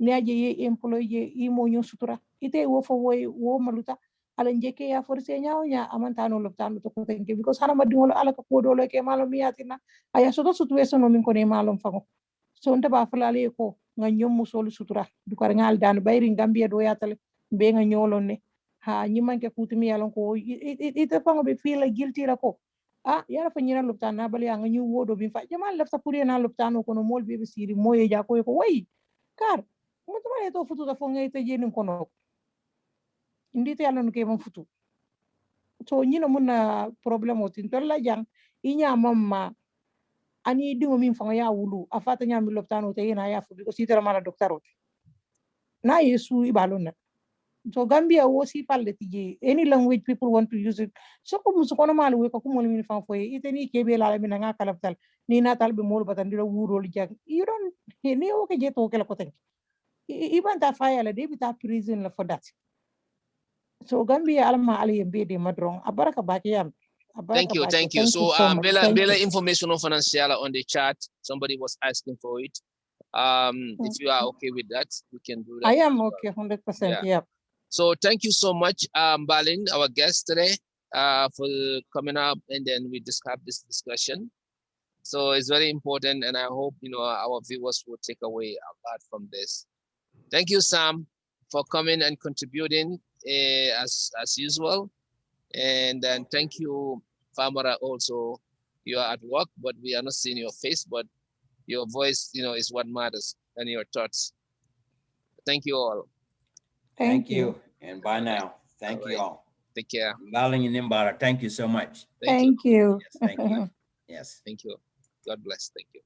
Niaje ye employee imo nyo sutura. Ite wo fo wo maluta. Ala njeke ya forse nyaaw nya amantano loptano to kotenki because hana madingolo ala ka kodo lo ke malo miyatina. Aya soto situation no min ko ne malom fango. So nta ba falale ko nga nyom musolu sutura. Dukar ngal dan bayri Gambia do yatale be nga nyolon ne. Ha nyimanke kutumi yalon ko ite fango be feel guilty ra ko. Yara fa nyina loptana bali nga ñu wodo bi fa jamal lafta pour yana loptano kono mol be siri moye ja ko way kar mo to male to futu da fo ngay te jeni kono ndite yalla no ke mo futu to ñina mun problème o tin tolla jang inya mamma ani dingo min fa ya wulu afata nyam loptano te yana ya fu ko sitara mala docteur na yesu ibalon. So Gambia was he palletije. Any language people want to use it. So como so kono malu we ko mo min fa foye iteni kebe la mi nga kalaftal ni na talbe mol batandira wuro li jag. You don't ni o ke jeto ke la koten. Even ta fire la de bita prison la for that. So Gambia alma ali be de madron abaraka baki yam. Thank you. So Bella information on financial on the chat. Somebody was asking for it. If you are okay with that, we can do that. I am okay 100%. Yeah. So thank you so much, Balin, our guest today, for coming up, and then we just have this discussion. So it's very important, and I hope our viewers will take away a lot from this. Thank you, Sam, for coming and contributing as usual, and then thank you, Famara. Also, you are at work, but we are not seeing your face, but your voice, is what matters, and your thoughts. Thank you all. Thank you. And bye now. Thank you all. Take care. Thank you so much. Thank you. Yes, thank you. Yes. Thank you. God bless. Thank you.